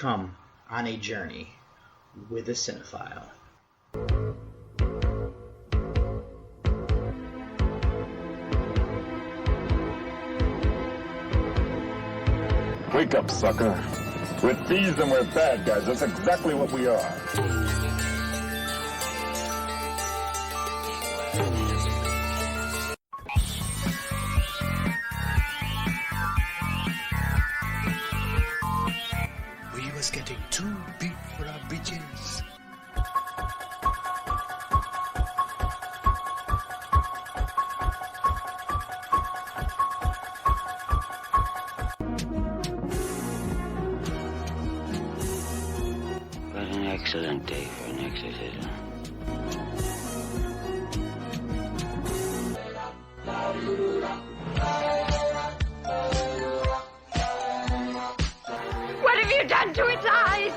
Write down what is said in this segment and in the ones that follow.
Come on a journey with a cinephile. Wake up, sucker. We're thieves and we're bad guys. That's exactly what we are. We was getting too big for our britches. What an excellent day for an exorcism. What have you done to its eyes?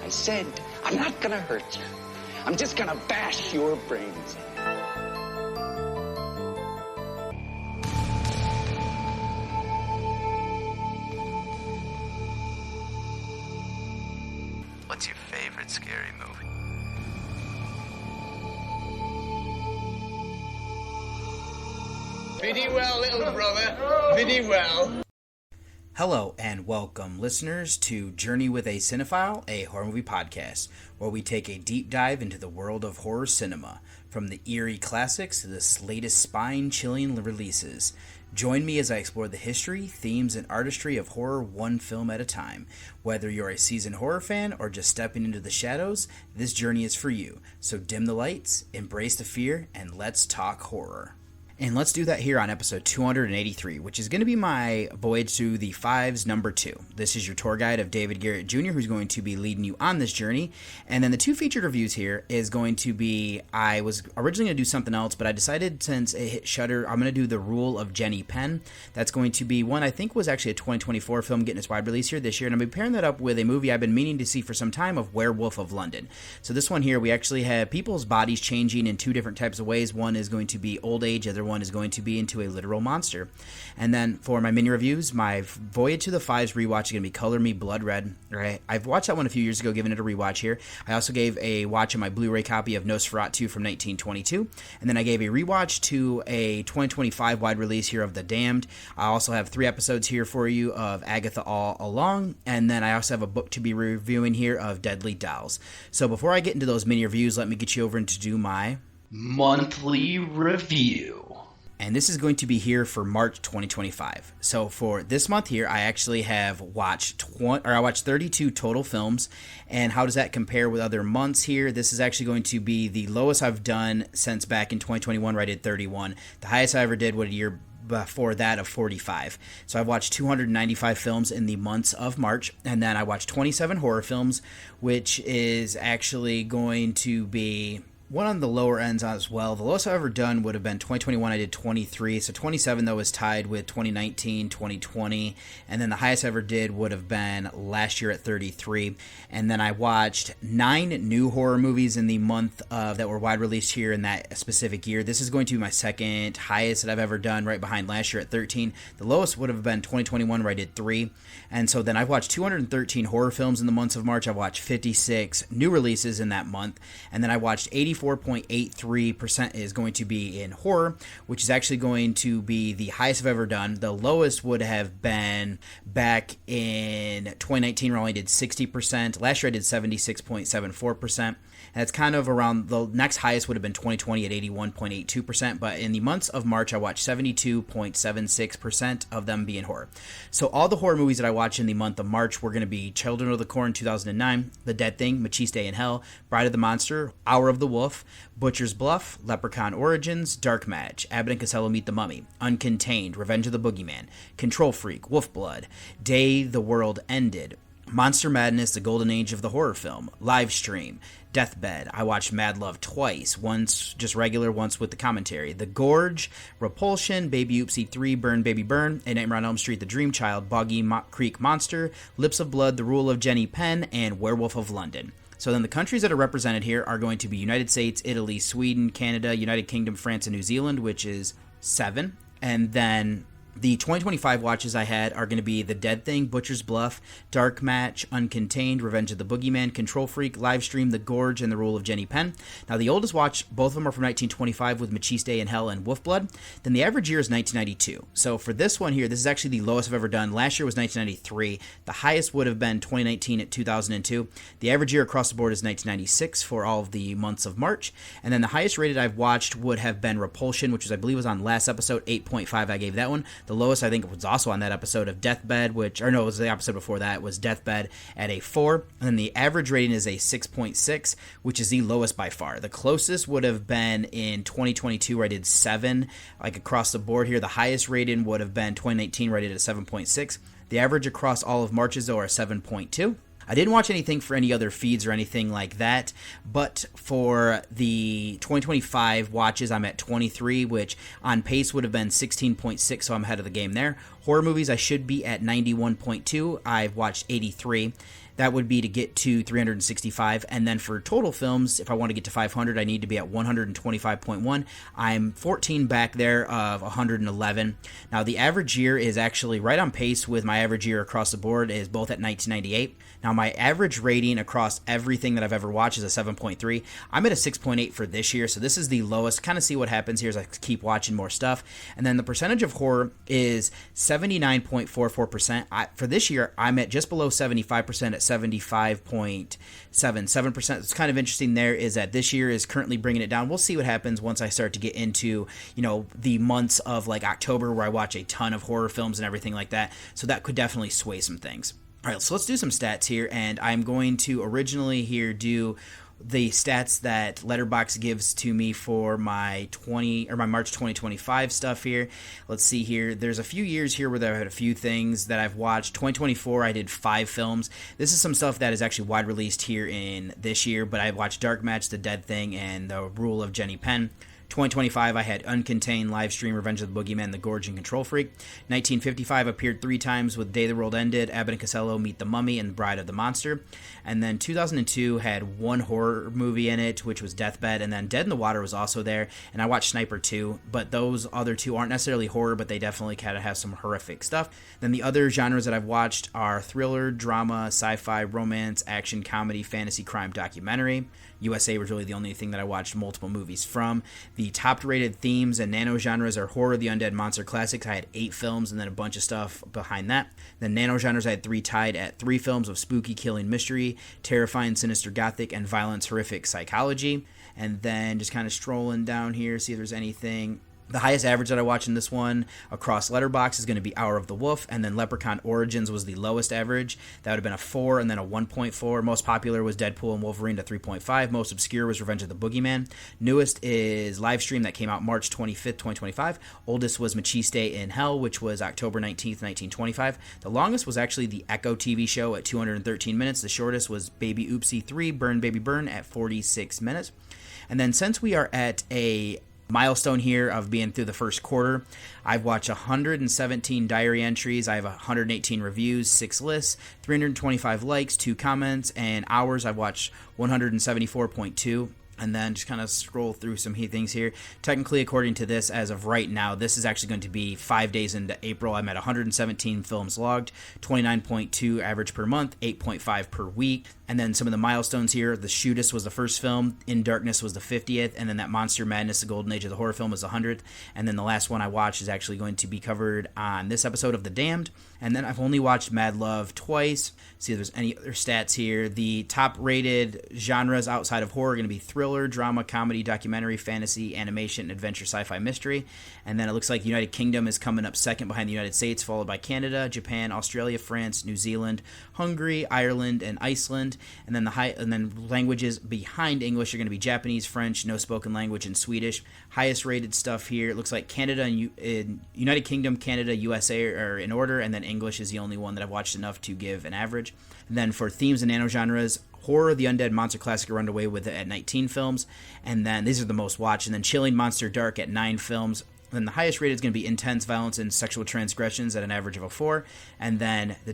I said, I'm not gonna hurt you. I'm just gonna bash your brains in. What's your favorite scary movie? Pretty well, little brother. Pretty well. Hello and welcome, listeners, to Journey with a Cinephile, a horror movie podcast, where we take a deep dive into the world of horror cinema, from the eerie classics to the latest spine-chilling releases. Join me as I explore the history, themes, and artistry of horror one film at a time. Whether you're a seasoned horror fan or just stepping into the shadows, this journey is for you. So dim the lights, embrace the fear, and let's talk horror. And let's do that here on episode 283, which is going to be my Voyage to the Fives number 2. This is your tour guide of David Garrett Jr., who's going to be leading you on this journey. And then the two featured reviews here is going to be, I was originally going to do something else, but I decided since it hit Shudder, I'm going to do The Rule of Jenny Penn. That's going to be one I think was actually a 2024 film getting its wide release here this year. And I'm pairing that up with a movie I've been meaning to see for some time of Werewolf of London. So this one here, we actually have people's bodies changing in two different types of ways. One is going to be old age, the other one is going to be into a literal monster. And then for my mini reviews, my Voyage to the Fives rewatch is going to be Color Me Blood Red. Right? I've watched that one a few years ago, giving it a rewatch here. I also gave a watch on my Blu-ray copy of Nosferatu from 1922. And then I gave a rewatch to a 2025 wide release here of The Damned. I also have 3 episodes here for you of Agatha All Along. And then I also have a book to be reviewing here of Deadly Dolls. So before I get into those mini reviews, let me get you over and to do my Monthly review. And this is going to be here for March 2025. So for this month here, I actually have watched 32 total films. And how does that compare with other months here? This is actually going to be the lowest I've done since back in 2021, where I did 31. The highest I ever did was a year before that of 45. So I've watched 295 films in the months of March, and then I watched 27 horror films, which is actually going to be one on the lower ends as well. The lowest I've ever done would have been 2021. I did 23. So 27, though, was tied with 2019, 2020. And then the highest I ever did would have been last year at 33. And then I watched 9 new horror movies in the month that were wide released here in that specific year. This is going to be my second highest that I've ever done, right behind last year at 13. The lowest would have been 2021, where I did 3. And so then I've watched 213 horror films in the months of March. I've watched 56 new releases in that month. And then I watched 84.83% is going to be in horror, which is actually going to be the highest I've ever done. The lowest would have been back in 2019, where I only did 60%. Last year I did 76.74%. And that's kind of around, the next highest would have been 2020 at 81.82%. But in the months of March, I watched 72.76% of them being horror. So all the horror movies that I watched in the month of March were going to be Children of the Corn 2009, The Dead Thing, Machiste in Hell, Bride of the Monster, Hour of the Wolf, Butcher's Bluff, Leprechaun Origins, Dark Match, Abbott and Costello Meet the Mummy, Uncontained, Revenge of the Boogeyman, Control Freak, Wolf Blood, Day the World Ended, Monster Madness, The Golden Age of the Horror Film, Livestream, Deathbed. I watched Mad Love twice, once just regular, once with the commentary. The Gorge, Repulsion, Baby Oopsie 3, Burn Baby Burn, A Nightmare on Elm Street, The Dream Child, Boggy Creek Monster, Lips of Blood, The Rule of Jenny Penn, and Werewolf of London. So then the countries that are represented here are going to be United States, Italy, Sweden, Canada, United Kingdom, France, and New Zealand, which is 7. And then the 2025 watches I had are going to be The Dead Thing, Butcher's Bluff, Dark Match, Uncontained, Revenge of the Boogeyman, Control Freak, Livestream, The Gorge, and The Rule of Jenny Penn. Now, the oldest watch, both of them are from 1925 with Machiste in Hell and Wolf Blood. Then the average year is 1992. So for this one here, this is actually the lowest I've ever done. Last year was 1993. The highest would have been 2019 at 2002. The average year across the board is 1996 for all of the months of March. And then the highest rated I've watched would have been Repulsion, which was, I believe, was on last episode, 8.5. I gave that one. The lowest, I think, was also on that episode of Deathbed, it was the episode before that, was Deathbed at a 4. And then the average rating is a 6.6, which is the lowest by far. The closest would have been in 2022, where I did 7, like across the board here. The highest rating would have been 2019, where I did a 7.6. The average across all of Marches, though, are 7.2. I didn't watch anything for any other feeds or anything like that, but for the 2025 watches, I'm at 23, which on pace would have been 16.6, so I'm ahead of the game there. Horror movies, I should be at 91.2. I've watched 83. That would be to get to 365. And then for total films, if I want to get to 500, I need to be at 125.1. I'm 14 back there of 111. Now, the average year is actually right on pace with my average year across the board, is both at 1998. Now, my average rating across everything that I've ever watched is a 7.3. I'm at a 6.8 for this year, so this is the lowest. Kind of see what happens here as I keep watching more stuff. And then the percentage of horror is 79.44%. For this year, I'm at just below 75% at 75.77%. It's kind of interesting there is that this year is currently bringing it down. We'll see what happens once I start to get into, the months of like October, where I watch a ton of horror films and everything like that. So that could definitely sway some things. All right, so let's do some stats here, and I'm going to originally here do the stats that Letterboxd gives to me for my March 2025 stuff here. Let's see here. There's a few years here where I've had a few things that I've watched. 2024, I did 5 films. This is some stuff that is actually wide released here in this year, but I watched Dark Match, The Dead Thing, and The Rule of Jenny Penn. 2025, I had Uncontained, Livestream, Revenge of the Boogeyman, The Gorge, and Control Freak. 1955 appeared 3 times with Day the World Ended, Abbott and Costello, Meet the Mummy, and Bride of the Monster. And then 2002 had 1 horror movie in it, which was Deathbed, and then Dead in the Water was also there, and I watched Sniper 2, but those other 2 aren't necessarily horror, but they definitely kind of have some horrific stuff. Then the other genres that I've watched are thriller, drama, sci-fi, romance, action, comedy, fantasy, crime, documentary. USA was really the only thing that I watched multiple movies from. The top-rated themes and nano-genres are horror, the undead, monster, classics. I had 8 films and then a bunch of stuff behind that. Then nano-genres, I had 3 tied at 3 films of spooky, killing, mystery, terrifying, sinister, gothic, and violence, horrific, psychology. And then just kind of strolling down here, see if there's anything. The highest average that I watched in this one across Letterboxd is going to be Hour of the Wolf, and then Leprechaun Origins was the lowest average. That would have been a 4, and then a 1.4. Most popular was Deadpool and Wolverine to 3.5. Most obscure was Revenge of the Boogeyman. Newest is Livestream, that came out March 25th, 2025. Oldest was Machiste in Hell, which was October 19th, 1925. The longest was actually the Echo TV show at 213 minutes. The shortest was Baby Oopsie 3, Burn Baby Burn at 46 minutes. And then since we are at a milestone here of being through the first quarter, I've watched 117 diary entries. I have 118 reviews, 6 lists, 325 likes, 2 comments, and hours I've watched 174.2. And then just kind of scroll through some things here. Technically, according to this, as of right now, this is actually going to be 5 days into April. I'm at 117 films logged, 29.2 average per month, 8.5 per week. And then some of the milestones here, The Shootist was the first film, In Darkness was the 50th, and then that Monster Madness, the Golden Age of the Horror Film, is the 100th. And then the last one I watched is actually going to be covered on this episode of The Damned. And then I've only watched Mad Love twice. See if there's any other stats here. The top-rated genres outside of horror are going to be thriller, drama, comedy, documentary, fantasy, animation, adventure, sci-fi, mystery. And then it looks like United Kingdom is coming up second behind the United States, followed by Canada, Japan, Australia, France, New Zealand, Hungary, Ireland, and Iceland. And then languages behind English are going to be Japanese, French, no spoken language, and Swedish. Highest rated stuff here, it looks like Canada and United Kingdom, Canada, USA are in order, and then English is the only one that I've watched enough to give an average. And then for themes and nanogenres, horror, the undead, monster, classic are underway with it at 19 films, and then these are the most watched. And then chilling, monster, dark at 9 films. Then the highest rated is going to be intense violence and sexual transgressions at an average of a 4. And then the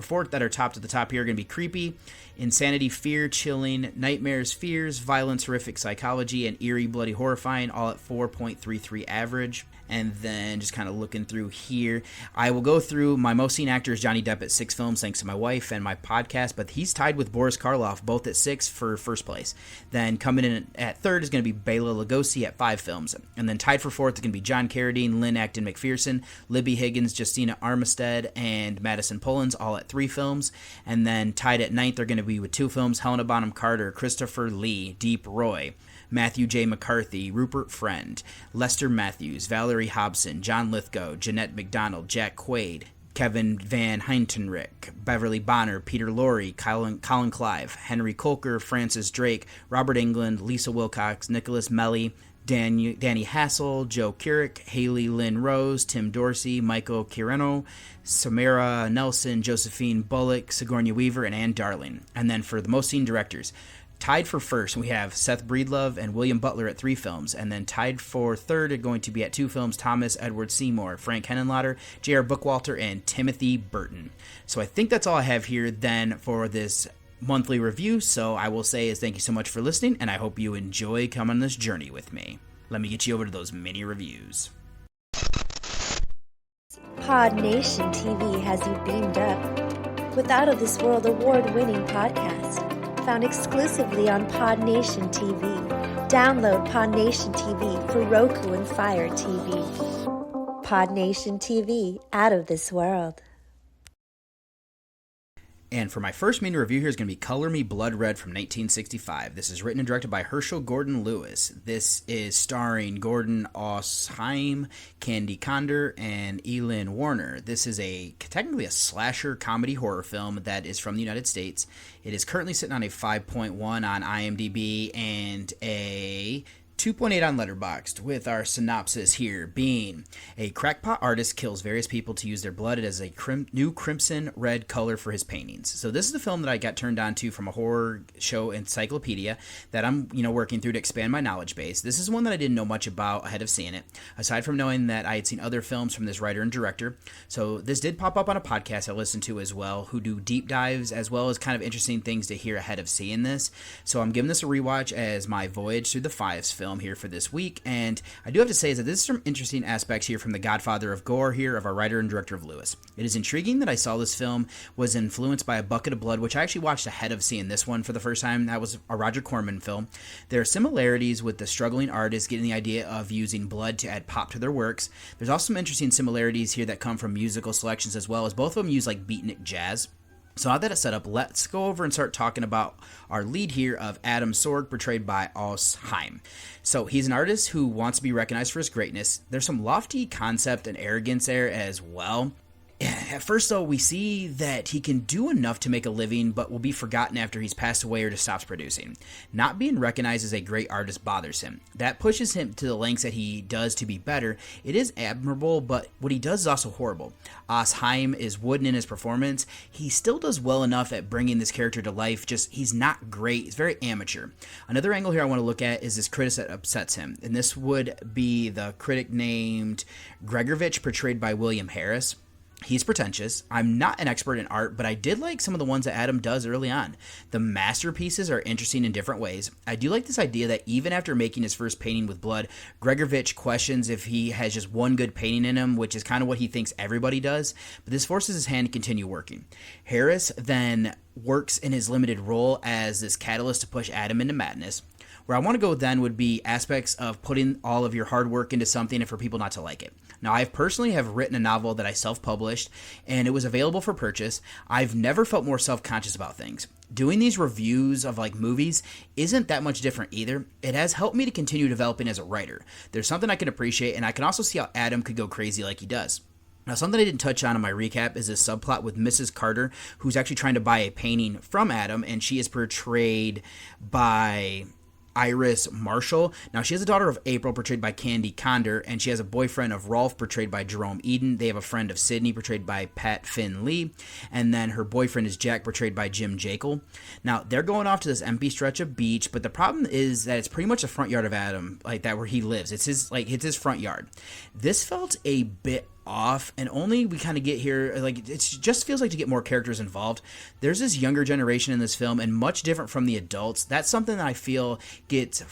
4 that are top to the top here are going to be creepy, insanity, fear, chilling, nightmares, fears, violence, horrific psychology, and eerie, bloody, horrifying, all at 4.33 average. And then just kind of looking through here, I will go through my most seen actor is Johnny Depp at 6 films, thanks to my wife and my podcast, but he's tied with Boris Karloff, both at 6 for first place. Then coming in at third is going to be Bela Lugosi at 5 films. And then tied for fourth is going to be John Carradine, Lynn Acton McPherson, Libby Higgins, Justina Armistead, and Madison Pullins, all at 3 films. And then tied at ninth are going to be with 2 films, Helena Bonham Carter, Christopher Lee, Deep Roy, Matthew J. McCarthy, Rupert Friend, Lester Matthews, Valerie Hobson, John Lithgow, Jeanette McDonald, Jack Quaid, Kevin Van Heintenrich, Beverly Bonner, Peter Lorre, Colin Clive, Henry Kolker, Francis Drake, Robert Englund, Lisa Wilcox, Nicholas Melly, Danny Hassel, Joe Couric, Haley Lynn Rose, Tim Dorsey, Michael Quirino, Samara Nelson, Josephine Bullock, Sigourney Weaver, and Ann Darling. And then for the most seen directors, tied for first, we have Seth Breedlove and William Butler at 3 films. And then tied for third are going to be at 2 films, Thomas Edward Seymour, Frank Henenlotter, J.R. Bookwalter, and Timothy Burton. So I think that's all I have here then for this monthly review. So I will say is thank you so much for listening, and I hope you enjoy coming on this journey with me. Let me get you over to those mini reviews. Pod Nation TV has you beamed up with Out of This World award-winning podcast. Found exclusively on Pod Nation TV. Download Pod Nation TV for Roku and Fire TV. Pod Nation TV, out of this world. And for my first mini review here is going to be Color Me Blood Red from 1965. This is written and directed by Herschel Gordon Lewis. This is starring Gordon Ostheim, Candy Condor, and Elin Warner. This is technically a slasher comedy horror film that is from the United States. It is currently sitting on a 5.1 on IMDb and a 2.8 on Letterboxd, with our synopsis here being a crackpot artist kills various people to use their blood as a new crimson red color for his paintings. So this is the film that I got turned on to from a horror show encyclopedia that I'm working through to expand my knowledge base. This is one that I didn't know much about ahead of seeing it, aside from knowing that I had seen other films from this writer and director. So this did pop up on a podcast I listened to as well, who do deep dives as well as kind of interesting things to hear ahead of seeing this. So I'm giving this a rewatch as my Voyage Through the Fives film here for this week, and I do have to say is that this is some interesting aspects here from the godfather of gore here, of our writer and director of Lewis. It is intriguing that I saw this film was influenced by A Bucket of Blood, which I actually watched ahead of seeing this one for the first time. That was a Roger Corman film. There are similarities with the struggling artist getting the idea of using blood to add pop to their works. There's also some interesting similarities here that come from musical selections as well, as both of them use like beatnik jazz. So now that it's set up, let's go over and start talking about our lead here of Adam Sorg, portrayed by Ostheim. So he's an artist who wants to be recognized for his greatness. There's some lofty concept and arrogance there as well. At first, though, we see that he can do enough to make a living, but will be forgotten after he's passed away or just stops producing. Not being recognized as a great artist bothers him. That pushes him to the lengths that he does to be better. It is admirable, but what he does is also horrible. Ostheim is wooden in his performance. He still does well enough at bringing this character to life, just he's not great. He's very amateur. Another angle here I want to look at is this critic that upsets him, and this would be the critic named Gregorovich, portrayed by William Harris. He's pretentious. I'm not an expert in art, but I did like some of the ones that Adam does early on. The masterpieces are interesting in different ways. I do like this idea that even after making his first painting with blood, Gregorovich questions if he has just one good painting in him, which is kind of what he thinks everybody does, but this forces his hand to continue working. Harris then works in his limited role as this catalyst to push Adam into madness. Where I want to go then would be aspects of putting all of your hard work into something and for people not to like it. Now, I personally have written a novel that I self-published, and it was available for purchase. I've never felt more self-conscious about things. Doing these reviews of like movies isn't that much different either. It has helped me to continue developing as a writer. There's something I can appreciate, and I can also see how Adam could go crazy like he does. Now, something I didn't touch on in my recap is this subplot with Mrs. Carter, who's actually trying to buy a painting from Adam, and she is portrayed by Iris Marshall. Now, she has a daughter of April, portrayed by Candy Condor, and she has a boyfriend of Rolf, portrayed by Jerome Eden. They have a friend of Sydney, portrayed by Pat Finn Lee, and then her boyfriend is Jack, portrayed by Jim Jekyll. Now, they're going off to this empty stretch of beach, but the problem is that it's pretty much the front yard of Adam, like that where he lives. It's his front yard. This felt a bit off, and only we kind of get here, like, it just feels like to get more characters involved. There's this younger generation in this film, and much different from the adults. That's something that I feel it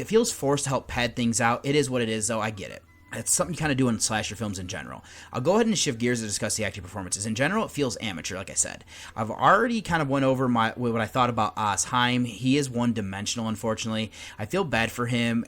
feels forced to help pad things out. It is what it is, though. I get it. It's something you kind of do in slasher films in general. I'll go ahead and shift gears to discuss the acting performances. In general, it feels amateur, like I said. I've already kind of went over what I thought about Osheim. He is one-dimensional, unfortunately. I feel bad for him,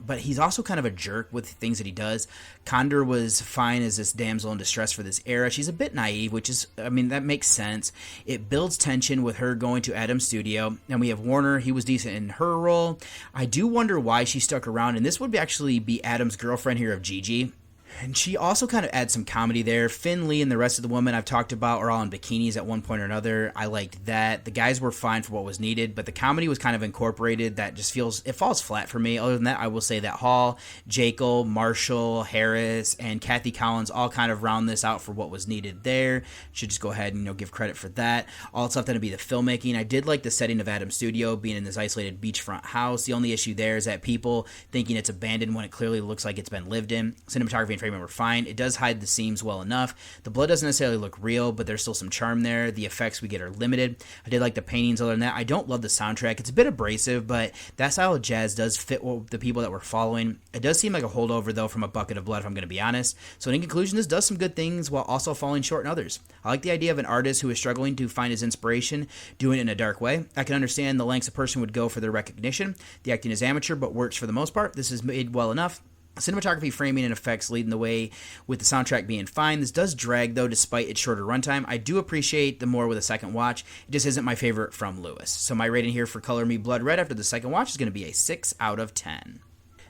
but he's also kind of a jerk with things that he does. Condor was fine as this damsel in distress for this era. She's a bit naive, that makes sense. It builds tension with her going to Adam's studio. And we have Warner. He was decent in her role. I do wonder why she stuck around, and this would actually be Adam's girlfriend here of Gigi. And she also kind of adds some comedy there. Finn Lee and the rest of the women I've talked about are all in bikinis at one point or another. I liked that. The guys were fine for what was needed, but the comedy was kind of incorporated. That just falls flat for me. Other than that, I will say that Hall, Jekyll, Marshall, Harris, and Kathy Collins all kind of round this out for what was needed there. Should just go ahead and give credit for that. All it's left to be the filmmaking. I did like the setting of Adam's studio, being in this isolated beachfront house. The only issue there is that people thinking it's abandoned when it clearly looks like it's been lived in. Cinematography and framing were fine. It does hide the seams well enough. The blood doesn't necessarily look real, but there's still some charm there. The effects we get are limited. I did like the paintings. Other than that, I don't love the soundtrack. It's a bit abrasive, but that style of jazz does fit the people that we're following. It does seem like a holdover, though, from A Bucket of Blood, if I'm going to be honest. So in conclusion, this does some good things while also falling short in others. I like the idea of an artist who is struggling to find his inspiration, doing it in a dark way. I can understand the lengths a person would go for their recognition. The acting is amateur, but works for the most part. This is made well enough. Cinematography, framing, and effects leading the way, with the soundtrack being fine. This does drag, though, despite its shorter runtime. I do appreciate the more with a second watch. It just isn't my favorite from Lewis. So my rating here for Color Me Blood Red after the second watch is going to be a 6 out of 10.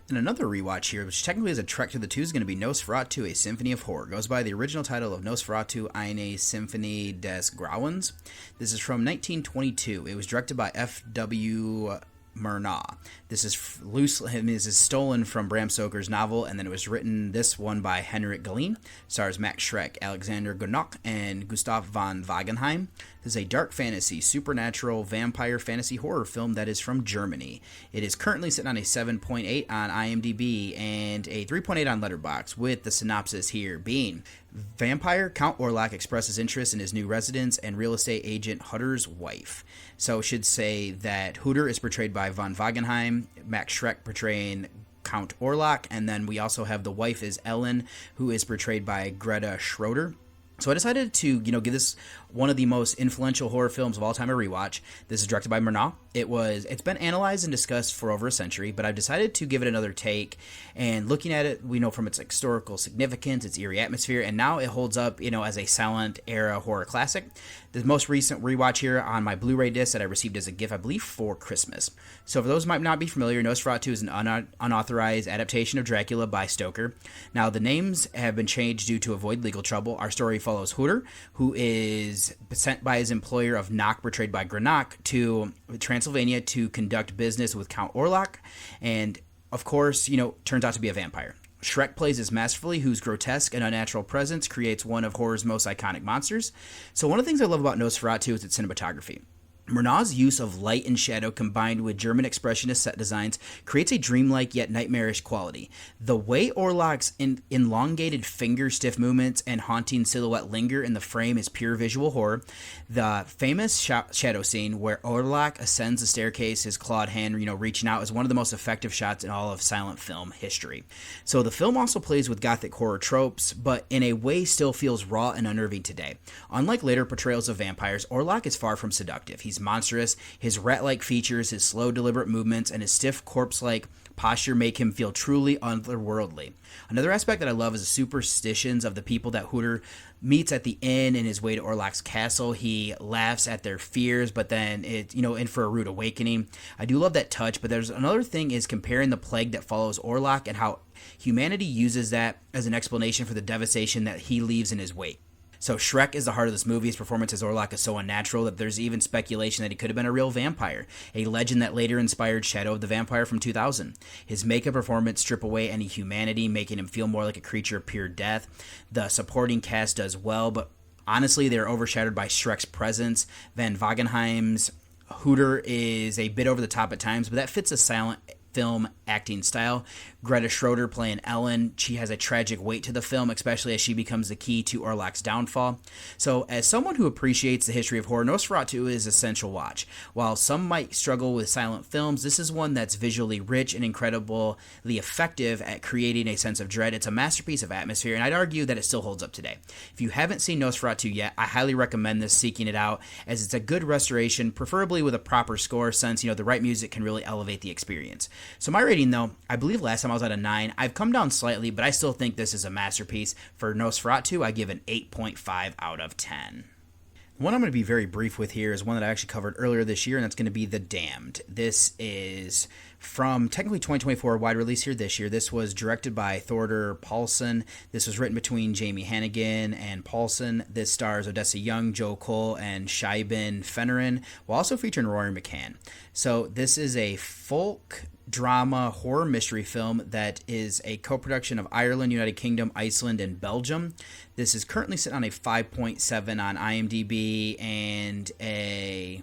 And another rewatch here, which technically is a trek to the two, is going to be Nosferatu, A Symphony of Horror. It goes by the original title of Nosferatu, eine Symphonie des Grauens. This is from 1922. It was directed by F.W. Murnau. This is stolen from Bram Stoker's novel, and then it was written, this one, by Henrik Galeen. Stars Max Schreck, Alexander Gonok, and Gustav von Wagenheim. This is a dark fantasy, supernatural, vampire fantasy horror film that is from Germany. It is currently sitting on a 7.8 on IMDb and a 3.8 on Letterboxd, with the synopsis here being: vampire Count Orlok expresses interest in his new residence and real estate agent Hutter's wife. So should say that Hutter is portrayed by von Wagenheim, Max Schreck portraying Count Orlok, and then we also have the wife is Ellen, who is portrayed by Greta Schroeder. So I decided to, give this one of the most influential horror films of all time a rewatch. This is directed by Murnau. It's been analyzed and discussed for over a century, but I've decided to give it another take. And looking at it, we know from its historical significance, its eerie atmosphere, and now it holds up, as a silent era horror classic. The most recent rewatch here on my Blu-ray disc that I received as a gift, I believe, for Christmas. So for those who might not be familiar, Nosferatu is an unauthorized adaptation of Dracula by Stoker. Now, the names have been changed due to avoid legal trouble. Our story follows Hutter, who is sent by his employer of Knock, portrayed by Granach, to Transylvania to conduct business with Count Orlok, and of course, turns out to be a vampire. Schreck plays as masterfully, whose grotesque and unnatural presence creates one of horror's most iconic monsters. So one of the things I love about Nosferatu is its cinematography. Murnau's use of light and shadow combined with German expressionist set designs creates a dreamlike yet nightmarish quality. The way Orlok's elongated finger-stiff movements and haunting silhouette linger in the frame is pure visual horror. The famous shadow scene where Orlok ascends the staircase, his clawed hand, reaching out, is one of the most effective shots in all of silent film history. So the film also plays with gothic horror tropes, but in a way still feels raw and unnerving today. Unlike later portrayals of vampires, Orlok is far from seductive. He's monstrous. His rat-like features, his slow, deliberate movements, and his stiff, corpse-like posture make him feel truly otherworldly. Another aspect that I love is the superstitions of the people that Hutter meets at the inn in his way to Orlok's castle. He laughs at their fears, but then in for a rude awakening. I do love that touch, but there's another thing is comparing the plague that follows Orlok and how humanity uses that as an explanation for the devastation that he leaves in his wake. So Shrek is the heart of this movie. His performance as Orlok is so unnatural that there's even speculation that he could have been a real vampire, a legend that later inspired Shadow of the Vampire from 2000. His makeup performance strip away any humanity, making him feel more like a creature of pure death. The supporting cast does well, but honestly, they're overshadowed by Shrek's presence. Van Wagenheim's Hooter is a bit over the top at times, but that fits a silent film acting style. Greta Schroeder playing Ellen, she has a tragic weight to the film, especially as she becomes the key to Orlok's downfall. So as someone who appreciates the history of horror, Nosferatu is an essential watch. While some might struggle with silent films, this is one that's visually rich and incredibly effective at creating a sense of dread. It's a masterpiece of atmosphere, and I'd argue that it still holds up today. If you haven't seen Nosferatu yet, I highly recommend this, seeking it out, as it's a good restoration, preferably with a proper score, since the right music can really elevate the experience. So my rating, though, I believe last time I was at a 9. I've come down slightly, but I still think this is a masterpiece. For Nosferatu, I give an 8.5 out of 10. One I'm going to be very brief with here is one that I actually covered earlier this year, and that's going to be The Damned. This is from technically 2024, wide release here this year. This was directed by Thorder Paulson. This was written between Jamie Hannigan and Paulson. This stars Odessa Young, Joe Cole, and Shaiben Fennerin, while also featuring Rory McCann. So this is a folk drama horror mystery film that is a co-production of Ireland, United Kingdom, Iceland, and Belgium. This is currently sitting on a 5.7 on IMDb and a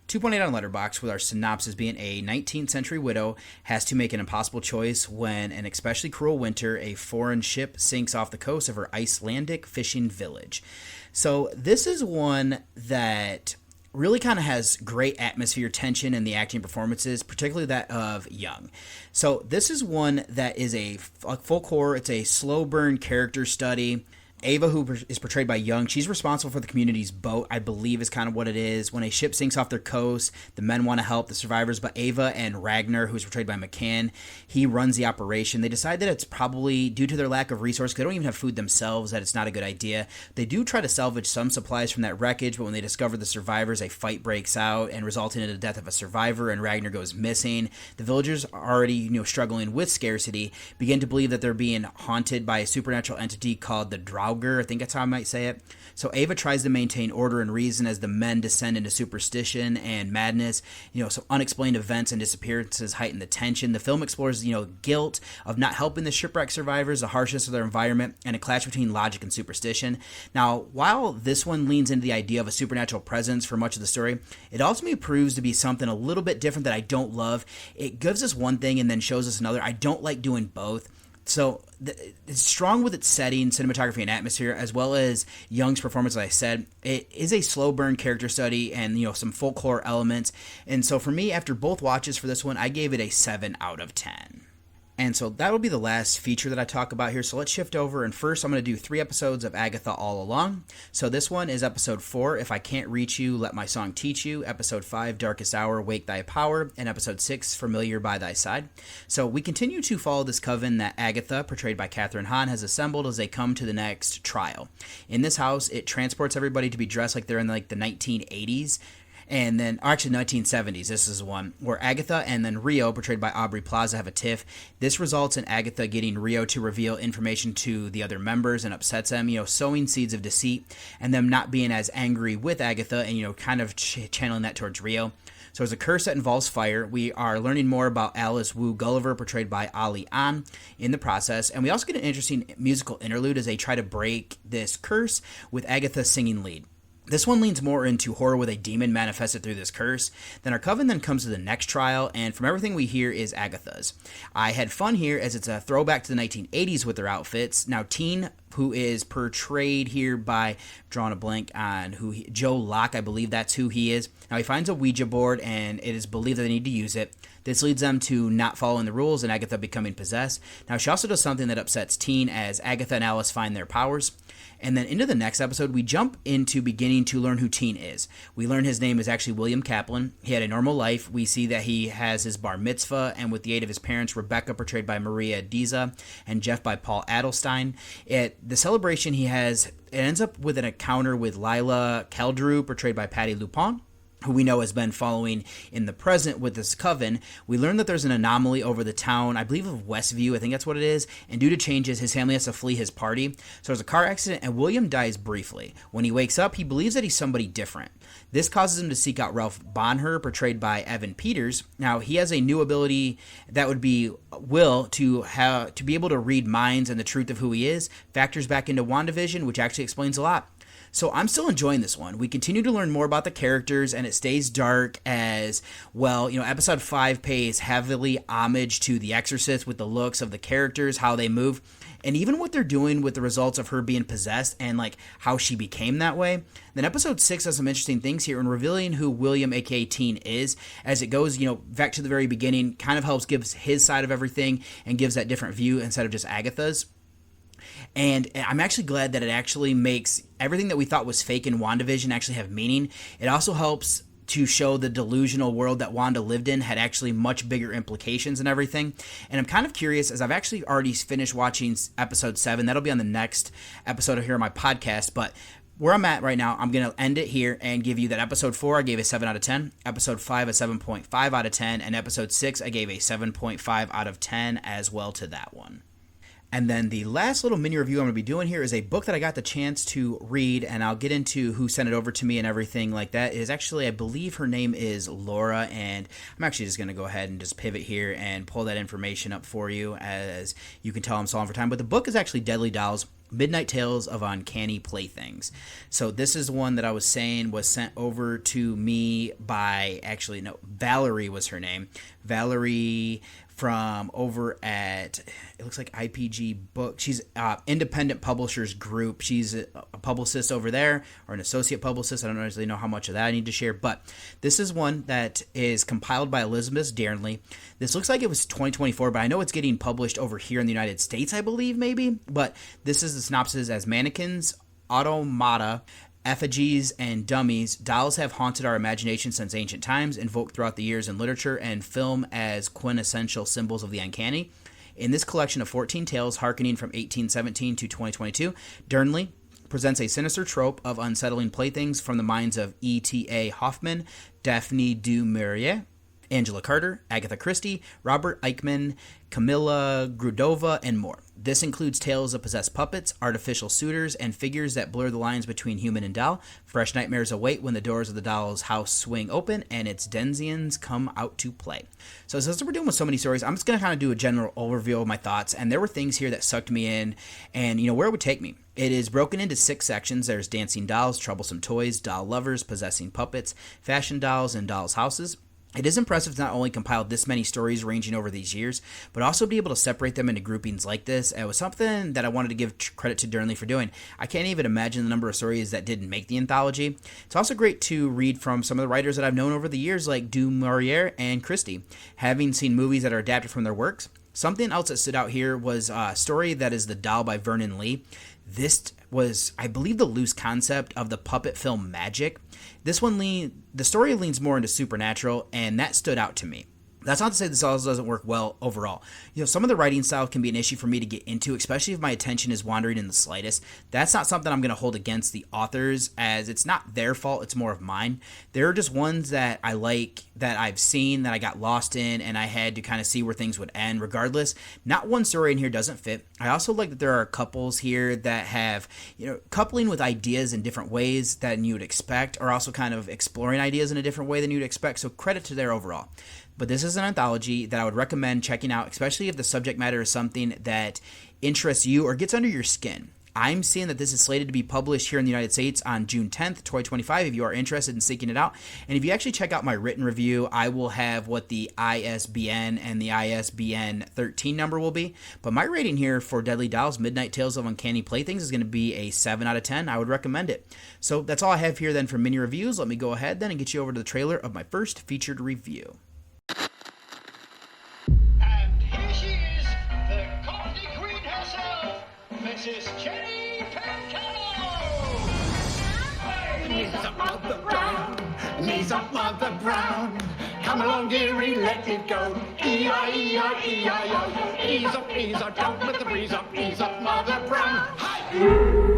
2.8 on Letterboxd, with our synopsis being a 19th century widow has to make an impossible choice when, an especially cruel winter, a foreign ship sinks off the coast of her Icelandic fishing village. So this is one that really kind of has great atmosphere, tension, and the acting performances, particularly that of Young. So this is one that is a folk horror. It's a slow burn character study. Ava, who is portrayed by Young, she's responsible for the community's boat, I believe is kind of what it is. When a ship sinks off their coast, the men want to help the survivors, but Ava and Ragnar, who's portrayed by McCann, he runs the operation. They decide that it's probably due to their lack of resources, they don't even have food themselves, that it's not a good idea. They do try to salvage some supplies from that wreckage, but when they discover the survivors, a fight breaks out and resulting in the death of a survivor, and Ragnar goes missing. The villagers, already struggling with scarcity, begin to believe that they're being haunted by a supernatural entity called the Draugr, I think that's how I might say it. So Ava tries to maintain order and reason as the men descend into superstition and madness. So unexplained events and disappearances heighten the tension. The film explores, guilt of not helping the shipwreck survivors, the harshness of their environment, and a clash between logic and superstition. Now, while this one leans into the idea of a supernatural presence for much of the story, it ultimately proves to be something a little bit different that I don't love. It gives us one thing and then shows us another. I don't like doing both. So it's strong with its setting, cinematography, and atmosphere, as well as Young's performance. Like I said, it is a slow burn character study and some folklore elements. And so for me, after both watches for this one, I gave it a 7 out of 10. And so that will be the last feature that I talk about here. So let's shift over. And first, I'm going to do 3 episodes of Agatha All Along. So this one is episode 4, If I Can't Reach You, Let My Song Teach You. Episode 5, Darkest Hour, Wake Thy Power. And episode 6, Familiar by Thy Side. So we continue to follow this coven that Agatha, portrayed by Catherine Hahn, has assembled as they come to the next trial. In this house, it transports everybody to be dressed like they're in the 1980s. And then, actually 1970s, this is one, where Agatha and then Rio, portrayed by Aubrey Plaza, have a tiff. This results in Agatha getting Rio to reveal information to the other members and upsets them, sowing seeds of deceit, and them not being as angry with Agatha and, kind of channeling that towards Rio. So there's a curse that involves fire. We are learning more about Alice Wu Gulliver, portrayed by Ali An, in the process. And we also get an interesting musical interlude as they try to break this curse with Agatha singing lead. This one leans more into horror with a demon manifested through this curse. Then our coven then comes to the next trial, and from everything we hear is Agatha's. I had fun here as it's a throwback to the 1980s with their outfits. Now, Teen, who is portrayed here by, drawing a blank on Joe Locke, I believe that's who he is. Now, he finds a Ouija board, and it is believed that they need to use it. This leads them to not following the rules and Agatha becoming possessed. Now, she also does something that upsets Teen as Agatha and Alice find their powers. And then into the next episode, we jump into beginning to learn who Teen is. We learn his name is actually William Kaplan. He had a normal life. We see that he has his bar mitzvah, and with the aid of his parents, Rebecca, portrayed by Maria Diza, and Jeff by Paul Adelstein. At the celebration he has, it ends up with an encounter with Lila Keldrew, portrayed by Patty Lupon, who we know has been following in the present with this coven, we learn that there's an anomaly over the town, I believe of Westview, I think that's what it is, and due to changes, his family has to flee his party. So there's a car accident, and William dies briefly. When he wakes up, he believes that he's somebody different. This causes him to seek out Ralph Bonher, portrayed by Evan Peters. Now, he has a new ability that would be will to be able to read minds, and the truth of who he is factors back into WandaVision, which actually explains a lot. So I'm still enjoying this one. We continue to learn more about the characters, and it stays dark as well. You know, episode 5 pays heavily homage to The Exorcist with the looks of the characters, how they move, and even what they're doing with the results of her being possessed and like how she became that way. Then episode 6 has some interesting things here in revealing who William, aka Teen, is. As it goes, you know, back to the very beginning, kind of helps gives his side of everything and gives that different view instead of just Agatha's. And I'm actually glad that it actually makes everything that we thought was fake in WandaVision actually have meaning. It also helps to show the delusional world that Wanda lived in had actually much bigger implications and everything. And I'm kind of curious, as I've actually already finished watching episode 7. That'll be on the next episode of here on my podcast. But where I'm at right now, I'm going to end it here and give you that episode 4, I gave a 7 out of 10. Episode 5, a 7.5 out of 10. And episode 6, I gave a 7.5 out of 10 as well to that one. And then the last little mini review I'm going to be doing here is a book that I got the chance to read, and I'll get into who sent it over to me and everything like that. It is actually, I believe her name is Laura, and I'm actually just going to go ahead and just pivot here and pull that information up for you. As you can tell, I'm stalling for time, but the book is actually Deadly Dolls, Midnight Tales of Uncanny Playthings. So this is one that I was saying was sent over to me by, actually, no, Valerie was her name. Valerie from over at, it looks like IPG Book. She's Independent Publishers Group. She's a publicist over there, or an associate publicist. I don't really know how much of that I need to share, but this is one that is compiled by Elizabeth Darnley. This looks like it was 2024, but I know it's getting published over here in the United States, I believe, maybe. But this is the synopsis: as mannequins, automata, effigies, and dummies, dolls have haunted our imagination since ancient times, invoked throughout the years in literature and film as quintessential symbols of the uncanny. In this collection of 14 tales, harkening from 1817 to 2022, Darnley presents a sinister trope of unsettling playthings from the minds of E.T.A. Hoffman, Daphne du Maurier, Angela Carter, Agatha Christie, Robert Eichmann, Camilla Grudova, and more. This includes tales of possessed puppets, artificial suitors, and figures that blur the lines between human and doll. Fresh nightmares await when the doors of the doll's house swing open and its denizens come out to play. So since we're doing with so many stories, I'm just going to kind of do a general overview of my thoughts, and there were things here that sucked me in, and you know, where it would take me. It is broken into 6 sections. There's dancing dolls, troublesome toys, doll lovers, possessing puppets, fashion dolls, and dolls' houses. It is impressive to not only compile this many stories ranging over these years, but also be able to separate them into groupings like this. It was something that I wanted to give credit to Darnley for doing. I can't even imagine the number of stories that didn't make the anthology. It's also great to read from some of the writers that I've known over the years, like du Maurier and Christie, having seen movies that are adapted from their works. Something else that stood out here was a story that is The Doll by Vernon Lee. This was, I believe, the loose concept of the puppet film Magic. This one, the story leans more into supernatural, and that stood out to me. That's not to say this also doesn't work well overall. You know, some of the writing style can be an issue for me to get into, especially if my attention is wandering in the slightest. That's not something I'm going to hold against the authors, as it's not their fault, it's more of mine. There are just ones that I like, that I've seen, that I got lost in, and I had to kind of see where things would end regardless. Not one story in here doesn't fit. I also like that there are couples here that have, you know, coupling with ideas in different ways than you would expect, or also kind of exploring ideas in a different way than you'd expect, so credit to their overall. But this is an anthology that I would recommend checking out, especially if the subject matter is something that interests you or gets under your skin. I'm seeing that this is slated to be published here in the United States on June 10th, 2025, if you are interested in seeking it out. And if you actually check out my written review, I will have what the ISBN and the ISBN 13 number will be. But my rating here for Deadly Dolls, Midnight Tales of Uncanny Playthings is going to be a 7 out of 10. I would recommend it. So that's all I have here then for mini reviews. Let me go ahead then and get you over to the trailer of my first featured review. Mrs. Jenny Pencano! Knees up, Mother Brown! Knees up, Mother Brown! Come along, dearie, let it go! E-I-E-I-E-I-O! Ease up, don't let the breeze up! Ease up, Mother Brown! Hi!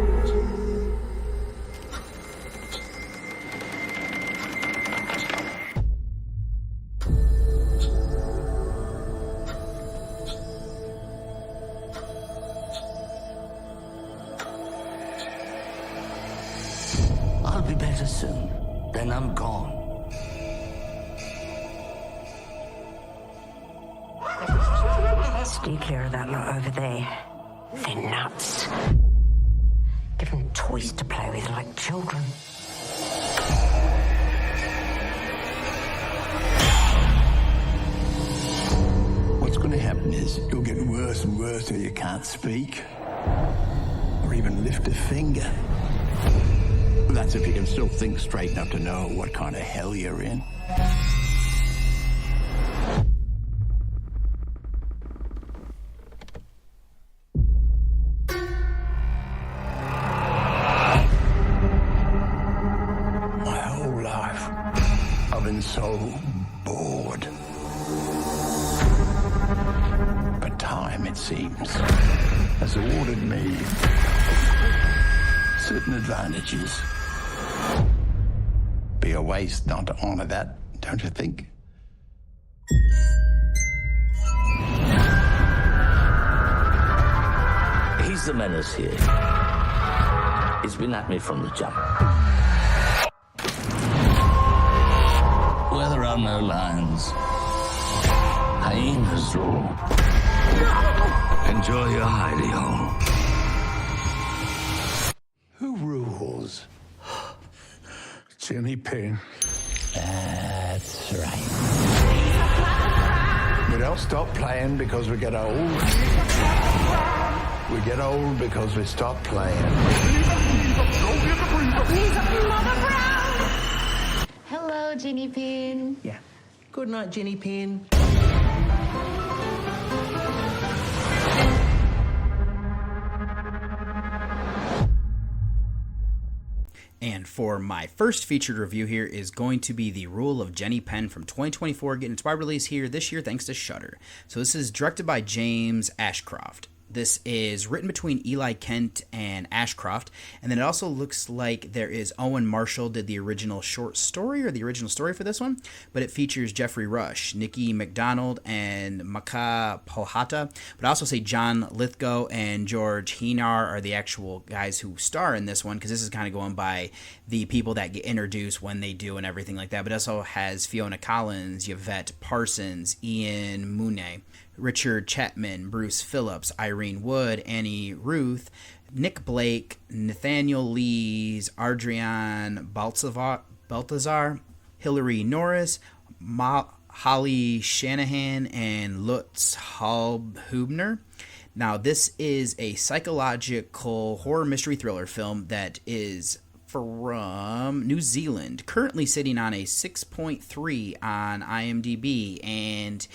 be better soon. Then I'm gone. Stay clear of that lot over there. They're nuts. Give them toys to play with like children. What's going to happen is you'll get worse and worse till you can't speak or even lift a finger. That's if you can still think straight enough to know what kind of hell you're in. My whole life, I've been so bored. But time, it seems, has awarded me certain advantages. Be a waste not to honor that, don't you think? He's the menace here. He's been at me from the jump. Where there are no lines, hyenas roar. Enjoy your hidey hole. Who rules? Jimmy Pin. That's right. We don't stop playing because we get old. We get old because we stop playing. Hello, Jenny Pin. Yeah. Good night, Jenny Pin. And for my first featured review here is going to be The Rule of Jenny Penn from 2024, getting its wide release here this year thanks to Shudder. So this is directed by James Ashcroft. This is written between Eli Kent and Ashcroft, and then it also looks like there is Owen Marshall did the original short story or the original story for this one, but it features Jeffrey Rush, Nikki McDonald, and Maka Pohata, but I also say John Lithgow and George Hinar are the actual guys who star in this one, because this is kind of going by the people that get introduced when they do and everything like that, but it also has Fiona Collins, Yvette Parsons, Ian Mooney, Richard Chapman, Bruce Phillips, Irene Wood, Annie Ruth, Nick Blake, Nathaniel Lees, Adrian Baltazar, Hillary Norris, Holly Shanahan, and Lutz Halbhubner. Now, this is a psychological horror mystery thriller film that is from New Zealand, currently sitting on a 6.3 on IMDb and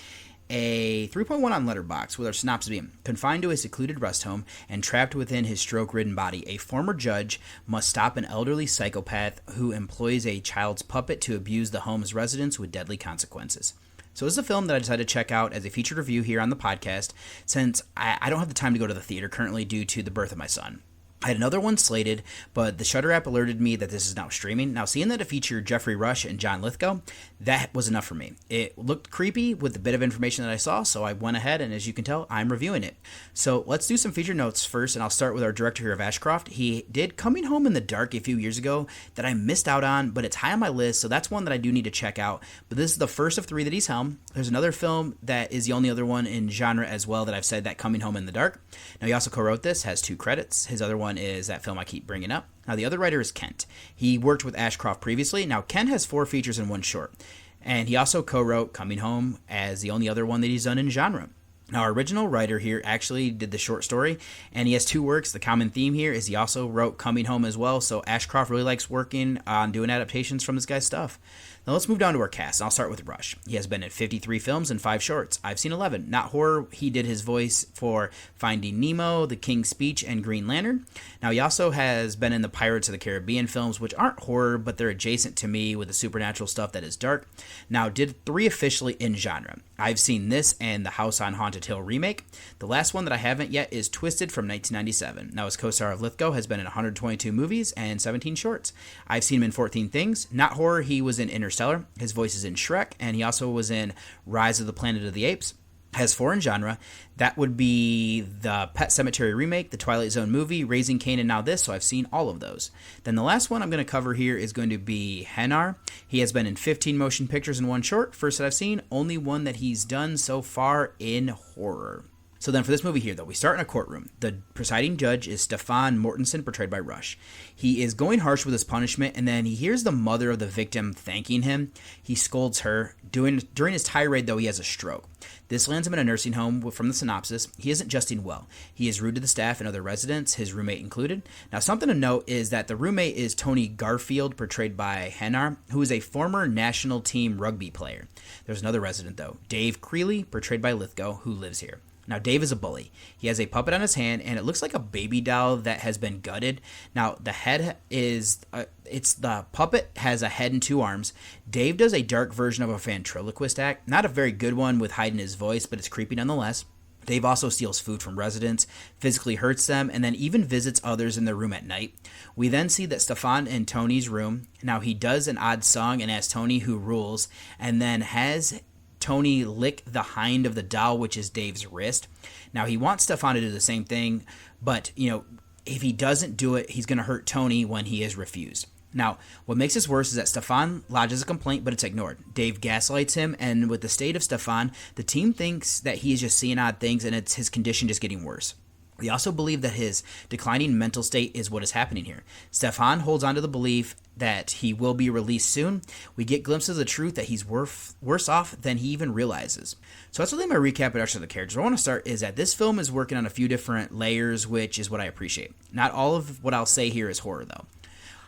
a 3.1 on Letterboxd, with our synopsis being: confined to a secluded rest home and trapped within his stroke-ridden body, a former judge must stop an elderly psychopath who employs a child's puppet to abuse the home's residents with deadly consequences. So this is a film that I decided to check out as a featured review here on the podcast, since I don't have the time to go to the theater currently due to the birth of my son. I had another one slated, but the Shudder app alerted me that this is now streaming. Now, seeing that it featured Jeffrey Rush and John Lithgow, that was enough for me. It looked creepy with the bit of information that I saw, so I went ahead, and as you can tell, I'm reviewing it. So let's do some feature notes first, and I'll start with our director here of Ashcroft. He did Coming Home in the Dark a few years ago that I missed out on, but it's high on my list, so that's one that I do need to check out. But this is the first of three that he's helmed. There's another film that is the only other one in genre as well that I've said, that Coming Home in the Dark. Now, he also co-wrote this, has 2 credits. His other one is that film I keep bringing up. Now, the other writer is Kent. He worked with Ashcroft previously. Now, Kent has 4 features and 1 short. And he also co-wrote Coming Home as the only other one that he's done in genre. Now, our original writer here actually did the short story, and he has 2 works. The common theme here is he also wrote Coming Home as well, so Ashcroft really likes working on doing adaptations from this guy's stuff. Now let's move down to our cast, and I'll start with Rush. He has been in 53 films and 5 shorts. I've seen 11. Not horror. He did his voice for Finding Nemo, The King's Speech, and Green Lantern. Now, he also has been in the Pirates of the Caribbean films, which aren't horror, but they're adjacent to me with the supernatural stuff that is dark. Now, did 3 officially in genre. I've seen this and the House on Haunted Hill remake. The last one that I haven't yet is Twisted from 1997. Now, his co-star of Lithgow has been in 122 movies and 17 shorts. I've seen him in 14 things. Not horror, he was in Interstellar. His voice is in Shrek, and he also was in Rise of the Planet of the Apes. has foreign genre. That would be the Pet Sematary remake, the Twilight Zone movie, Raising Cain, and now this, so I've seen all of those. Then the last one I'm going to cover here is going to be Henar. He has been in 15 motion pictures and one short, first that I've seen, only one that he's done so far in horror. So then for this movie here, though, we start in a courtroom. The presiding judge is Stefan Mortensen, portrayed by Rush. He is going harsh with his punishment, and then he hears the mother of the victim thanking him. He scolds her. During his tirade, though, he has a stroke. This lands him in a nursing home. From the synopsis, he isn't adjusting well. He is rude to the staff and other residents, his roommate included. Now, something to note is that the roommate is Tony Garfield, portrayed by Henar, who is a former national team rugby player. There's another resident, though, Dave Creeley, portrayed by Lithgow, who lives here. Now, Dave is a bully. He has a puppet on his hand, and it looks like a baby doll that has been gutted. Now, the head is, the puppet has a head and two arms. Dave does a dark version of a ventriloquist act. Not a very good one with hiding his voice, but it's creepy nonetheless. Dave also steals food from residents, physically hurts them, and then even visits others in their room at night. We then see that Stefan in Tony's room. Now, he does an odd song and asks Tony who rules, and then has Tony lick the hind of the doll, which is Dave's wrist. Now, he wants Stefan to do the same thing, but, if he doesn't do it, he's going to hurt Tony when he is refused. Now, what makes this worse is that Stefan lodges a complaint, but it's ignored. Dave gaslights him, and with the state of Stefan, the team thinks that he is just seeing odd things, and it's his condition just getting worse. We also believe that his declining mental state is what is happening here. Stefan holds on to the belief that he will be released soon. We get glimpses of the truth that he's worse off than he even realizes. So that's really my recap of the rest of the characters. What I want to start is that this film is working on a few different layers, which is what I appreciate. Not all of what I'll say here is horror, though.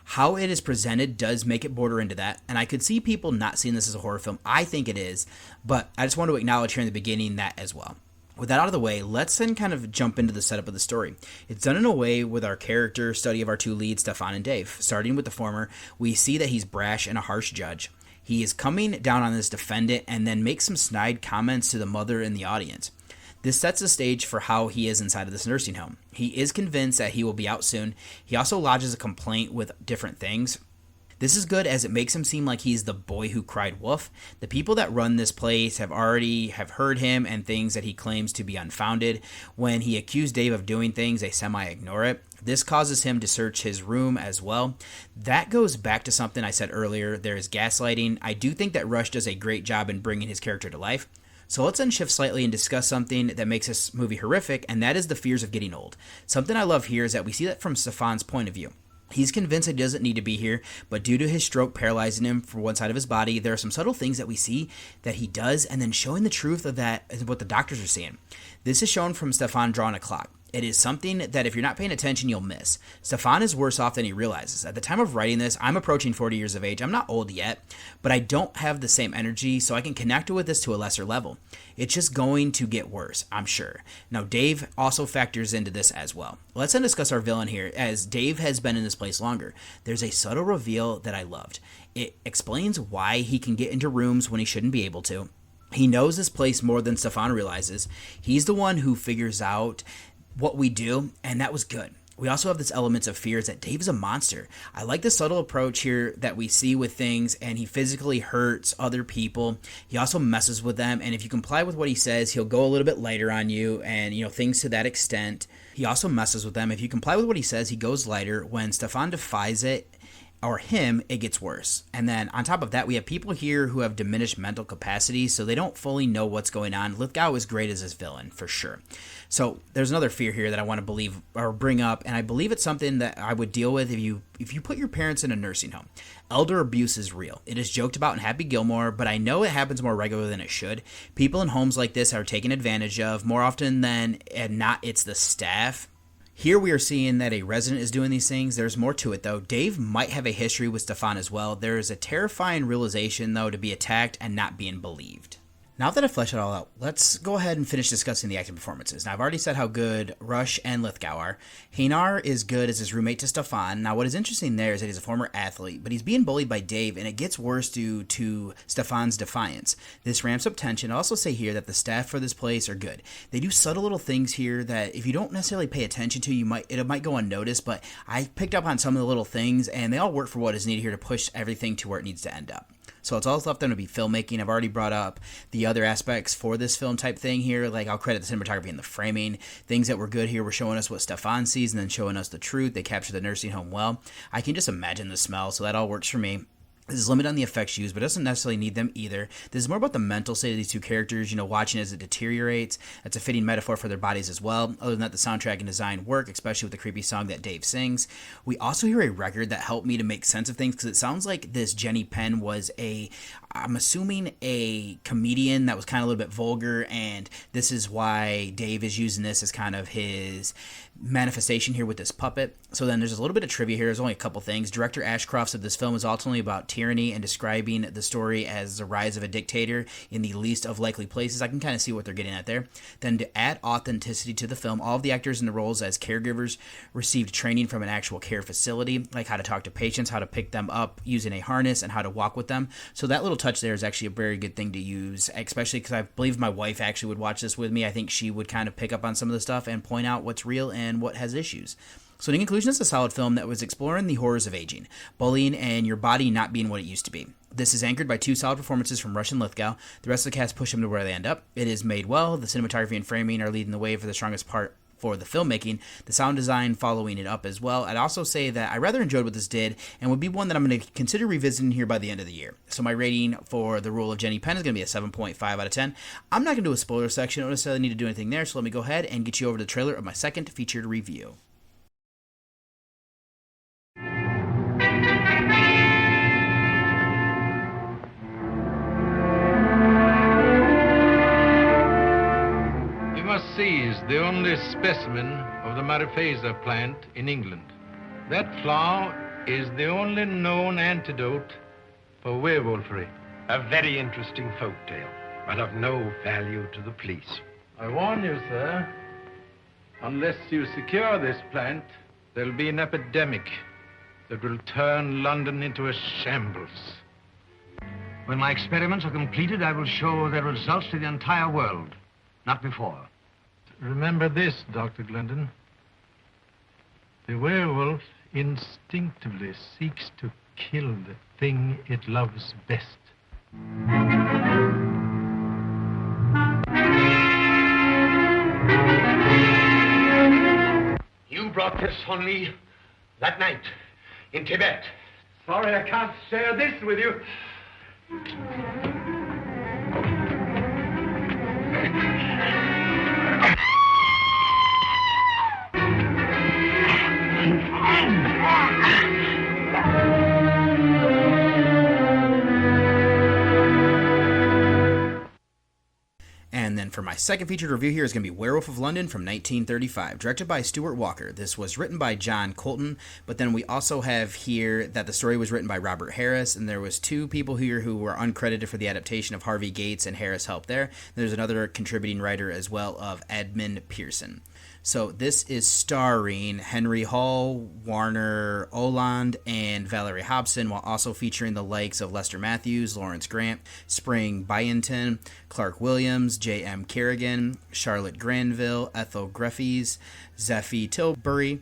How it is presented does make it border into that, and I could see people not seeing this as a horror film. I think it is, but I just want to acknowledge here in the beginning that as well. With that out of the way, let's then kind of jump into the setup of the story. It's done in a way with our character study of our two leads, Stefan and Dave. Starting with the former, we see that he's brash and a harsh judge. He is coming down on this defendant and then makes some snide comments to the mother in the audience. This sets the stage for how he is inside of this nursing home. He is convinced that he will be out soon. He also lodges a complaint with different things. This is good as it makes him seem like he's the boy who cried wolf. The people that run this place have heard him and things that he claims to be unfounded. When he accused Dave of doing things, they semi-ignore it. This causes him to search his room as well. That goes back to something I said earlier. There is gaslighting. I do think that Rush does a great job in bringing his character to life. So let's then shift slightly and discuss something that makes this movie horrific, and that is the fears of getting old. Something I love here is that we see that from Stefan's point of view. He's convinced he doesn't need to be here, but due to his stroke paralyzing him for one side of his body, there are some subtle things that we see that he does, and then showing the truth of that is what the doctors are seeing. This is shown from Stefan drawing a clock. It is something that if you're not paying attention, you'll miss. Stefan is worse off than he realizes. At the time of writing this, I'm approaching 40 years of age. I'm not old yet, but I don't have the same energy, so I can connect with this to a lesser level. It's just going to get worse, I'm sure. Now, Dave also factors into this as well. Let's then discuss our villain here, as Dave has been in this place longer. There's a subtle reveal that I loved. It explains why he can get into rooms when he shouldn't be able to. He knows this place more than Stefan realizes. He's the one who figures out what we do, and that was good. We also have this elements of fears that Dave is a monster. I like the subtle approach here that we see with things, and he physically hurts other people. He also messes with them, and if you comply with what he says, he'll go a little bit lighter on you, and things to that extent. He also messes with them. If you comply with what he says, he goes lighter. When Stefan defies it, or him, it gets worse. And then on top of that, we have people here who have diminished mental capacity, so they don't fully know what's going on. Lithgow is great as his villain, for sure. So there's another fear here that I want to bring up, and I believe it's something that I would deal with if you put your parents in a nursing home. Elder abuse is real. It is joked about in Happy Gilmore, but I know it happens more regularly than it should. People in homes like this are taken advantage of more often than not. It's the staff. Here we are seeing that a resident is doing these things. There's more to it, though. Dave might have a history with Stefan as well. There is a terrifying realization, though, to be attacked and not being believed. Now that I've fleshed it all out, let's go ahead and finish discussing the acting performances. Now, I've already said how good Rush and Lithgow are. Henar is good as his roommate to Stefan. Now, what is interesting there is that he's a former athlete, but he's being bullied by Dave, and it gets worse due to Stefan's defiance. This ramps up tension. I'll also say here that the staff for this place are good. They do subtle little things here that if you don't necessarily pay attention to, it might go unnoticed, but I picked up on some of the little things, and they all work for what is needed here to push everything to where it needs to end up. So So it's all left them to be filmmaking. I've already brought up the other aspects for this film type thing here. Like, I'll credit the cinematography and the framing. Things that were good here were showing us what Stefan sees and then showing us the truth. They capture the nursing home well. I can just imagine the smell, so that all works for me. This is limited on the effects used, but doesn't necessarily need them either. This is more about the mental state of these two characters, watching as it deteriorates. That's a fitting metaphor for their bodies as well. Other than that, the soundtrack and design work, especially with the creepy song that Dave sings. We also hear a record that helped me to make sense of things, because it sounds like this Jenny Penn was I'm assuming a comedian that was kind of a little bit vulgar, and this is why Dave is using this as kind of his manifestation here with this puppet. So then there's a little bit of trivia here. There's only a couple things. Director Ashcroft said this film is ultimately about tyranny and describing the story as the rise of a dictator in the least of likely places. I can kind of see what they're getting at there. Then to add authenticity to the film, all of the actors in the roles as caregivers received training from an actual care facility, like how to talk to patients, how to pick them up using a harness, and how to walk with them. So that little touch there is actually a very good thing to use, especially because I believe my wife actually would watch this with me. I think she would kind of pick up on some of the stuff and point out what's real and what has issues. So in conclusion, it's a solid film that was exploring the horrors of aging, bullying, and your body not being what it used to be. This is anchored by two solid performances from Rush and Lithgow. The rest of the cast push them to where they end up. It is made well. The cinematography and framing are leading the way for the strongest part for the filmmaking, the sound design following it up as well. I'd also say that I rather enjoyed what this did, and would be one that I'm going to consider revisiting here by the end of the year. So my rating for The Role of Jenny Penn is going to be a 7.5 out of 10. I'm not going to do a spoiler section. I don't necessarily need to do anything there, so let me go ahead and get you over to the trailer of my second featured review. Is the only specimen of the Mariphasa plant in England. That flower is the only known antidote for werewolfery. A very interesting folk tale, but of no value to the police. I warn you, sir, unless you secure this plant, there'll be an epidemic that will turn London into a shambles. When my experiments are completed, I will show their results to the entire world. Not before. Remember this, Dr. Glendon. The werewolf instinctively seeks to kill the thing it loves best. You brought this on me that night in Tibet. Sorry I can't share this with you. And then for my second featured review here is going to be Werewolf of London from 1935, directed by Stuart Walker. This was written by John Colton, but then we also have here that the story was written by Robert Harris, and there was two people here who were uncredited for the adaptation of Harvey Gates, and Harris helped there. There's another contributing writer as well of Edmund Pearson. So this is starring Henry Hall, Warner Oland, and Valerie Hobson, while also featuring the likes of Lester Matthews, Lawrence Grant, Spring Byington, Clark Williams, J.M. Kerrigan, Charlotte Granville, Ethel Greffes, Zeffie Tilbury,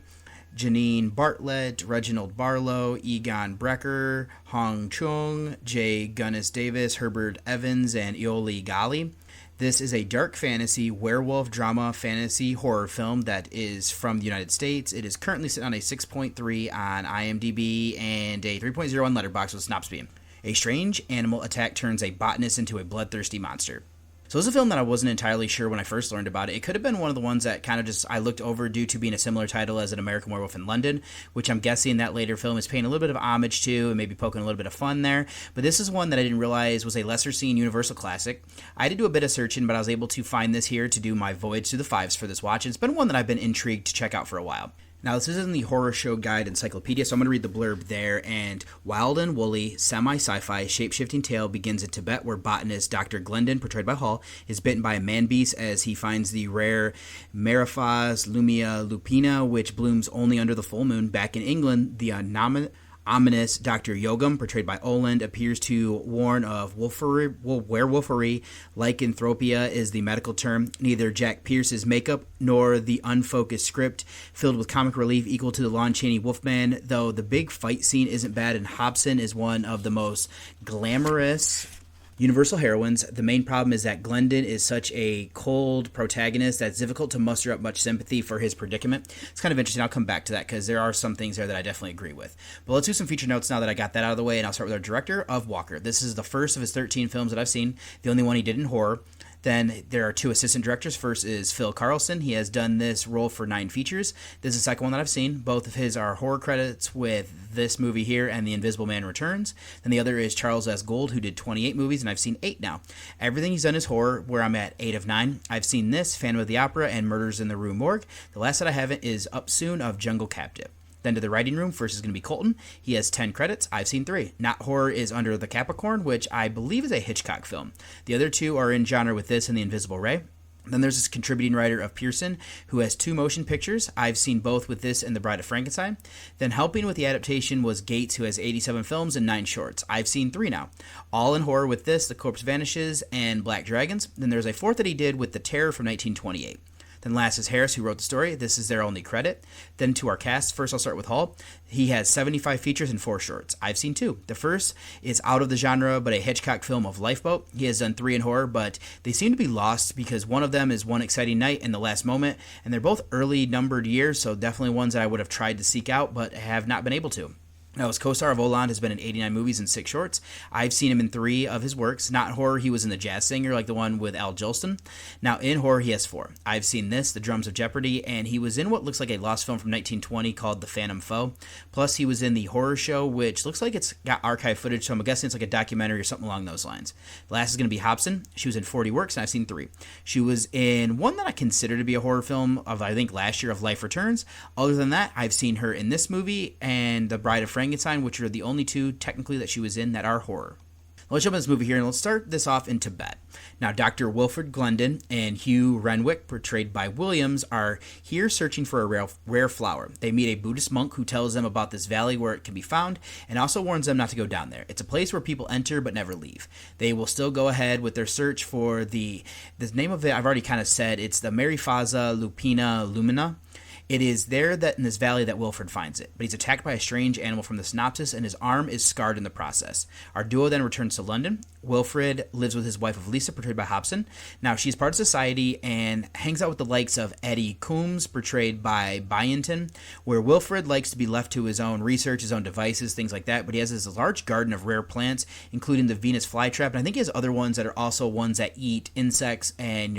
Janine Bartlett, Reginald Barlow, Egon Brecker, Hong Chung, J. Gunnis Davis, Herbert Evans, and Ioli Gali. This is a dark fantasy, werewolf, drama, fantasy, horror film that is from the United States. It is currently sitting on a 6.3 on IMDb and a 3.0 on Letterboxd with Snops being. A strange animal attack turns a botanist into a bloodthirsty monster. So this is a film that I wasn't entirely sure when I first learned about it. It could have been one of the ones that kind of just I looked over due to being a similar title as An American Werewolf in London, which I'm guessing that later film is paying a little bit of homage to and maybe poking a little bit of fun there. But this is one that I didn't realize was a lesser seen Universal classic. I had to do a bit of searching, but I was able to find this here to do my Voyage through the Fives for this watch. And it's been one that I've been intrigued to check out for a while. Now, this is in the Horror Show Guide Encyclopedia, so I'm going to read the blurb there. And wild and woolly, semi-sci-fi, shape-shifting tale begins in Tibet, where botanist Dr. Glendon, portrayed by Hall, is bitten by a man-beast as he finds the rare Mariphas lumea lupina, which blooms only under the full moon. Back in England, the Ominous Dr. Yogam, portrayed by Oland, appears to warn of werewolfery. Lycanthropia is the medical term. Neither Jack Pierce's makeup nor the unfocused script, filled with comic relief equal to the Lon Chaney Wolfman, though the big fight scene isn't bad, and Hobson is one of the most glamorous Universal heroines. The main problem is that Glendon is such a cold protagonist that it's difficult to muster up much sympathy for his predicament. It's kind of interesting. I'll come back to that because there are some things there that I definitely agree with. But let's do some feature notes now that I got that out of the way, and I'll start with our director of Walker. This is the first of his 13 films that I've seen, the only one he did in horror. Then there are 2 assistant directors. First is Phil Carlson. He has done this role for 9 features. This is the second one that I've seen. Both of his are horror credits with this movie here and The Invisible Man Returns. Then the other is Charles S. Gould, who did 28 movies, and I've seen 8 now. Everything he's done is horror, where I'm at 8 of 9. I've seen this, Phantom of the Opera, and Murders in the Rue Morgue. The last that I haven't is Up Soon of Jungle Captive. Then to the writing room, first is going to be Colton. He has 10 credits. I've seen 3. Not Horror is Under the Capricorn, which I believe is a Hitchcock film. The other 2 are in genre with this and The Invisible Ray. Then there's this contributing writer of Pearson, who has 2 motion pictures. I've seen both with this and The Bride of Frankenstein. Then helping with the adaptation was Gates, who has 87 films and 9 shorts. I've seen 3 now. All in horror with this, The Corpse Vanishes, and Black Dragons. Then there's a 4th that he did with The Terror from 1928. Then last is Harris, who wrote the story. This is their only credit. Then to our cast. First, I'll start with Hall. He has 75 features and 4 shorts. I've seen 2. The first is out of the genre, but a Hitchcock film of Lifeboat. He has done 3 in horror, but they seem to be lost because one of them is One Exciting Night and The Last Moment, and they're both early numbered years, so definitely ones that I would have tried to seek out, but have not been able to. Now, his co-star of Oland has been in 89 movies and 6 shorts. I've seen him in 3 of his works. Not horror, he was in The Jazz Singer, like the one with Al Jolson. Now, in horror, he has 4. I've seen this, The Drums of Jeopardy, and he was in what looks like a lost film from 1920 called The Phantom Foe. Plus, he was in The Horror Show, which looks like it's got archive footage, so I'm guessing it's like a documentary or something along those lines. The last is going to be Hobson. She was in 40 works, and I've seen 3. She was in one that I consider to be a horror film of, I think, last year, of Life Returns. Other than that, I've seen her in this movie and The Bride of Frankenstein, which are the only 2 technically that she was in that are horror. Let's jump into this movie here, and let's start this off in Tibet. Now, Dr. Wilfred Glendon and Hugh Renwick, portrayed by Williams, are here searching for a rare flower. They meet a Buddhist monk who tells them about this valley where it can be found, and also warns them not to go down there. It's a place where people enter but never leave. They will still go ahead with their search for the name of it, I've already kind of said, it's the Marifaza lupina lumina. It is there that in this valley that Wilfred finds it, but he's attacked by a strange animal from the synopsis, and his arm is scarred in the process. Our duo then returns to London. Wilfred lives with his wife of Lisa, portrayed by Hobson. Now, she's part of society and hangs out with the likes of Eddie Coombs, portrayed by Byington, where Wilfred likes to be left to his own research, his own devices, things like that, but he has this large garden of rare plants, including the Venus flytrap, and I think he has other ones that are also ones that eat insects and,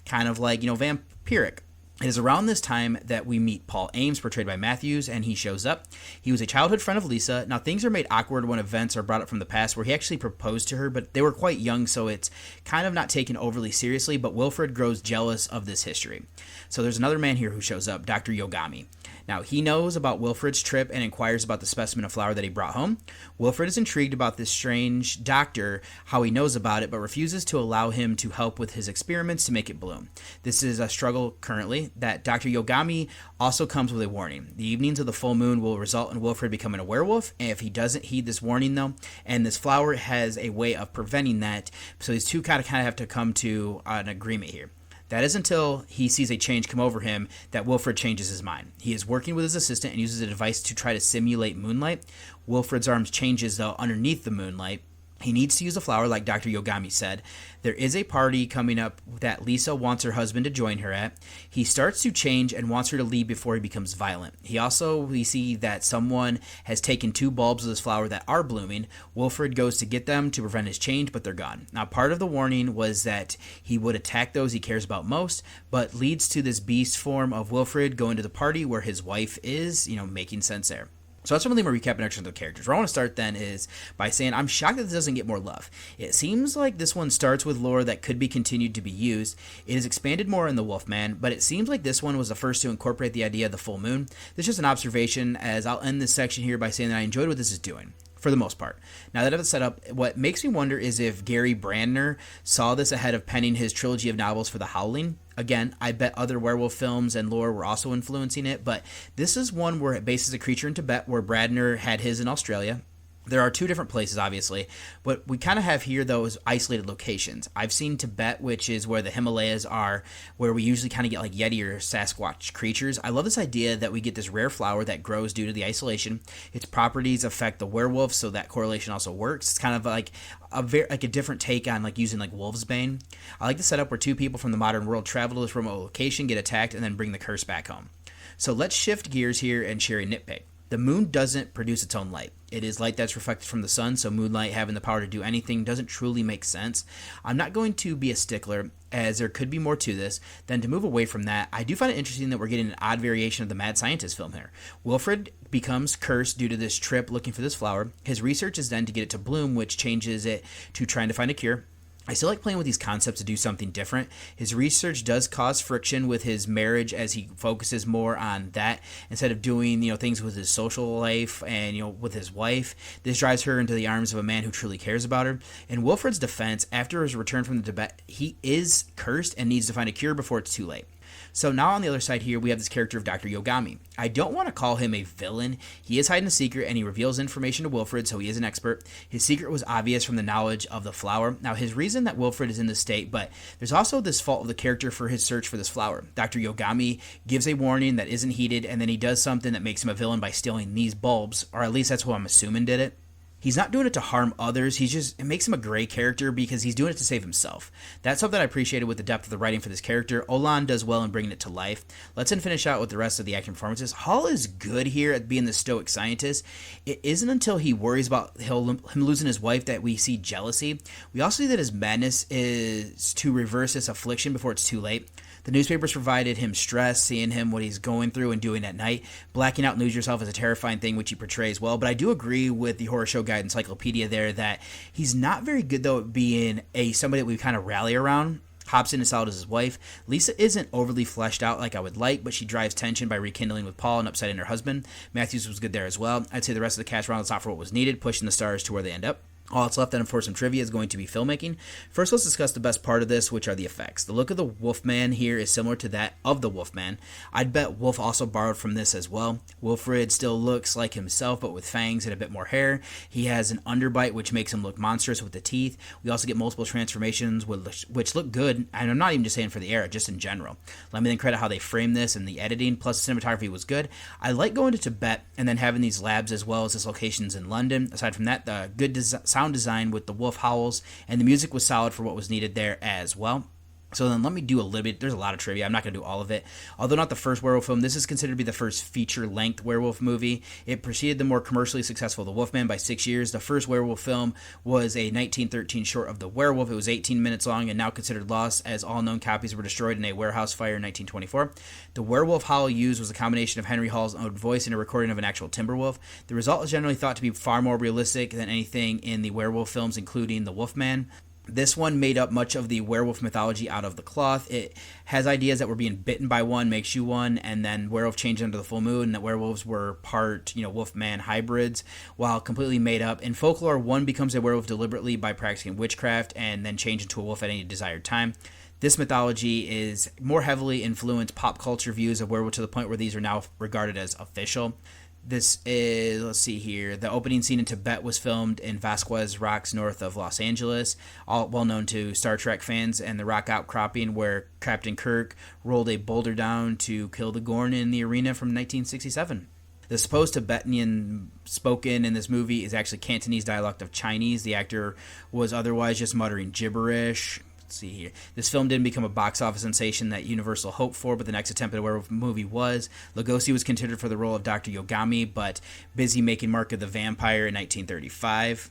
kind of like, vampiric. It is around this time that we meet Paul Ames, portrayed by Matthews, and he shows up. He was a childhood friend of Lisa. Now, things are made awkward when events are brought up from the past where he actually proposed to her, but they were quite young, so it's kind of not taken overly seriously, but Wilfred grows jealous of this history. So there's another man here who shows up, Dr. Yogami. Now, he knows about Wilfred's trip and inquires about the specimen of flower that he brought home. Wilfred is intrigued about this strange doctor, how he knows about it, but refuses to allow him to help with his experiments to make it bloom. This is a struggle currently that Dr. Yogami also comes with a warning. The evenings of the full moon will result in Wilfred becoming a werewolf, and if he doesn't heed this warning, though, and this flower has a way of preventing that, so these two kind of have to come to an agreement here. That is until he sees a change come over him that Wilfred changes his mind. He is working with his assistant and uses a device to try to simulate moonlight. Wilfred's arms changes, though, underneath the moonlight. He needs to use a flower, like Dr. Yogami said. There is a party coming up that Lisa wants her husband to join her at. He starts to change and wants her to leave before he becomes violent. We see that someone has taken 2 bulbs of this flower that are blooming. Wilfred goes to get them to prevent his change, but they're gone. Now, part of the warning was that he would attack those he cares about most, but leads to this beast form of Wilfred going to the party where his wife is, making sense there. So that's really my recap and introduction of the characters. Where I want to start then is by saying I'm shocked that this doesn't get more love. It seems like this one starts with lore that could be continued to be used. It is expanded more in The Wolfman, but it seems like this one was the first to incorporate the idea of the full moon. This is just an observation, as I'll end this section here by saying that I enjoyed what this is doing, for the most part. Now that I've set up, what makes me wonder is if Gary Brandner saw this ahead of penning his trilogy of novels for The Howling. Again, I bet other werewolf films and lore were also influencing it, but this is one where it bases a creature in Tibet, where Bradner had his in Australia. There are two different places, obviously, but we kind of have here those isolated locations. I've seen Tibet, which is where the Himalayas are, where we usually kind of get like Yeti or Sasquatch creatures. I love this idea that we get this rare flower that grows due to the isolation. Its properties affect the werewolf, so that correlation also works. It's kind of like a different take on like using like wolf's bane. I like the setup where two people from the modern world travel to this remote location, get attacked, and then bring the curse back home. So let's shift gears here and share a nitpick. The moon doesn't produce its own light. It is light that's reflected from the sun, so moonlight having the power to do anything doesn't truly make sense. I'm not going to be a stickler, as there could be more to this. Then to move away from that, I do find it interesting that we're getting an odd variation of the mad scientist film here. Wilfred becomes cursed due to this trip looking for this flower. His research is then to get it to bloom, which changes it to trying to find a cure. I still like playing with these concepts to do something different. His research does cause friction with his marriage as he focuses more on that instead of doing, things with his social life and, with his wife. This drives her into the arms of a man who truly cares about her. In Wilfred's defense, after his return from the Tibet, he is cursed and needs to find a cure before it's too late. So now on the other side here, we have this character of Dr. Yogami. I don't want to call him a villain. He is hiding a secret, and he reveals information to Wilfred, so he is an expert. His secret was obvious from the knowledge of the flower. Now, his reason that Wilfred is in this state, but there's also this fault of the character for his search for this flower. Dr. Yogami gives a warning that isn't heeded, and then he does something that makes him a villain by stealing these bulbs, or at least that's what I'm assuming did it. He's not doing it to harm others. It makes him a gray character because he's doing it to save himself. That's something I appreciated with the depth of the writing for this character. Olan does well in bringing it to life. Let's then finish out with the rest of the acting performances. Hall is good here at being the stoic scientist. It isn't until he worries about him losing his wife that we see jealousy. We also see that his madness is to reverse this affliction before it's too late. The newspapers provided him stress, seeing him what he's going through and doing at night. Blacking out and lose yourself is a terrifying thing, which he portrays well. But I do agree with the Horror Show Guide Encyclopedia there that he's not very good, though, at being somebody that we kind of rally around. Hobson is solid as his wife. Lisa isn't overly fleshed out like I would like, but she drives tension by rekindling with Paul and upsetting her husband. Matthews was good there as well. I'd say the rest of the cast rounded out for what was needed, pushing the stars to where they end up. All that's left then for some trivia is going to be filmmaking. First, let's discuss the best part of this, which are the effects. The look of the Wolfman here is similar to that of the Wolfman. I'd bet Wolf also borrowed from this as well. Wilfred still looks like himself, but with fangs and a bit more hair. He has an underbite, which makes him look monstrous with the teeth. We also get multiple transformations, which look good, and I'm not even just saying for the era, just in general. Let me then credit how they framed this and the editing, plus the cinematography was good. I like going to Tibet and then having these labs as well as this locations in London. Aside from that, the good sound design with the wolf howls, and the music was solid for what was needed there as well. So then let me do a little bit. There's a lot of trivia. I'm not going to do all of it. Although not the first werewolf film, this is considered to be the first feature-length werewolf movie. It preceded the more commercially successful The Wolfman by 6 years. The first werewolf film was a 1913 short of The Werewolf. It was 18 minutes long and now considered lost, as all known copies were destroyed in a warehouse fire in 1924. The werewolf howl used was a combination of Henry Hall's own voice and a recording of an actual timber wolf. The result is generally thought to be far more realistic than anything in the werewolf films, including The Wolfman. This one made up much of the werewolf mythology out of the cloth. It has ideas that were being bitten by one makes you one, and then werewolf changed under the full moon, and that werewolves were part, wolf-man hybrids, while completely made up. In folklore, one becomes a werewolf deliberately by practicing witchcraft and then change into a wolf at any desired time. This mythology is more heavily influenced pop culture views of werewolf to the point where these are now regarded as official. This is, let's see here, the opening scene in Tibet was filmed in Vasquez Rocks north of Los Angeles, all well known to Star Trek fans, and the rock outcropping where Captain Kirk rolled a boulder down to kill the Gorn in the arena from 1967. The supposed Tibetan spoken in this movie is actually Cantonese dialect of Chinese. The actor was otherwise just muttering gibberish. Let's see here. This film didn't become a box office sensation that Universal hoped for, but the next attempt at a werewolf movie was. Lugosi was considered for the role of Dr. Yogami, but busy making Mark of the Vampire in 1935.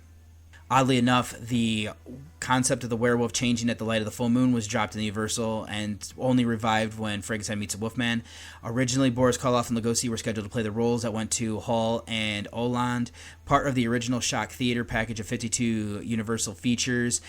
Oddly enough, the concept of the werewolf changing at the light of the full moon was dropped in Universal and only revived when Frankenstein meets a Wolfman. Originally, Boris Karloff and Lugosi were scheduled to play the roles that went to Hall and Oland, part of the original Shock Theater package of 52 Universal features.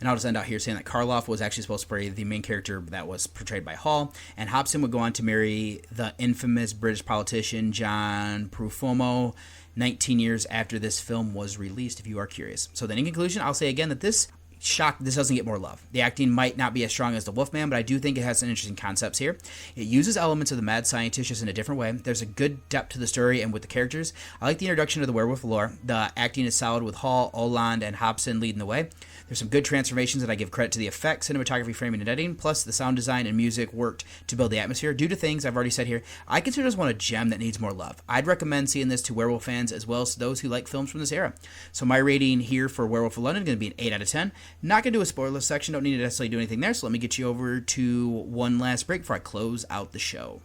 And I'll just end out here saying that Karloff was actually supposed to play the main character that was portrayed by Hall, and Hobson would go on to marry the infamous British politician John Profumo 19 years after this film was released, if you are curious. So then in conclusion, I'll say again that this shocked this doesn't get more love. The acting might not be as strong as The Wolfman, but I do think it has some interesting concepts here. It uses elements of the mad scientist just in a different way. There's a good depth to the story and with the characters. I like the introduction of the werewolf lore. The acting is solid with Hall, Oland, and Hobson leading the way. There's some good transformations that I give credit to the effects, cinematography, framing, and editing, plus the sound design and music worked to build the atmosphere. Due to things I've already said here, I consider this one a gem that needs more love. I'd recommend seeing this to werewolf fans as well as those who like films from this era. So my rating here for Werewolf of London is going to be an 8 out of 10. Not going to do a spoiler section, don't need to necessarily do anything there, so let me get you over to one last break before I close out the show.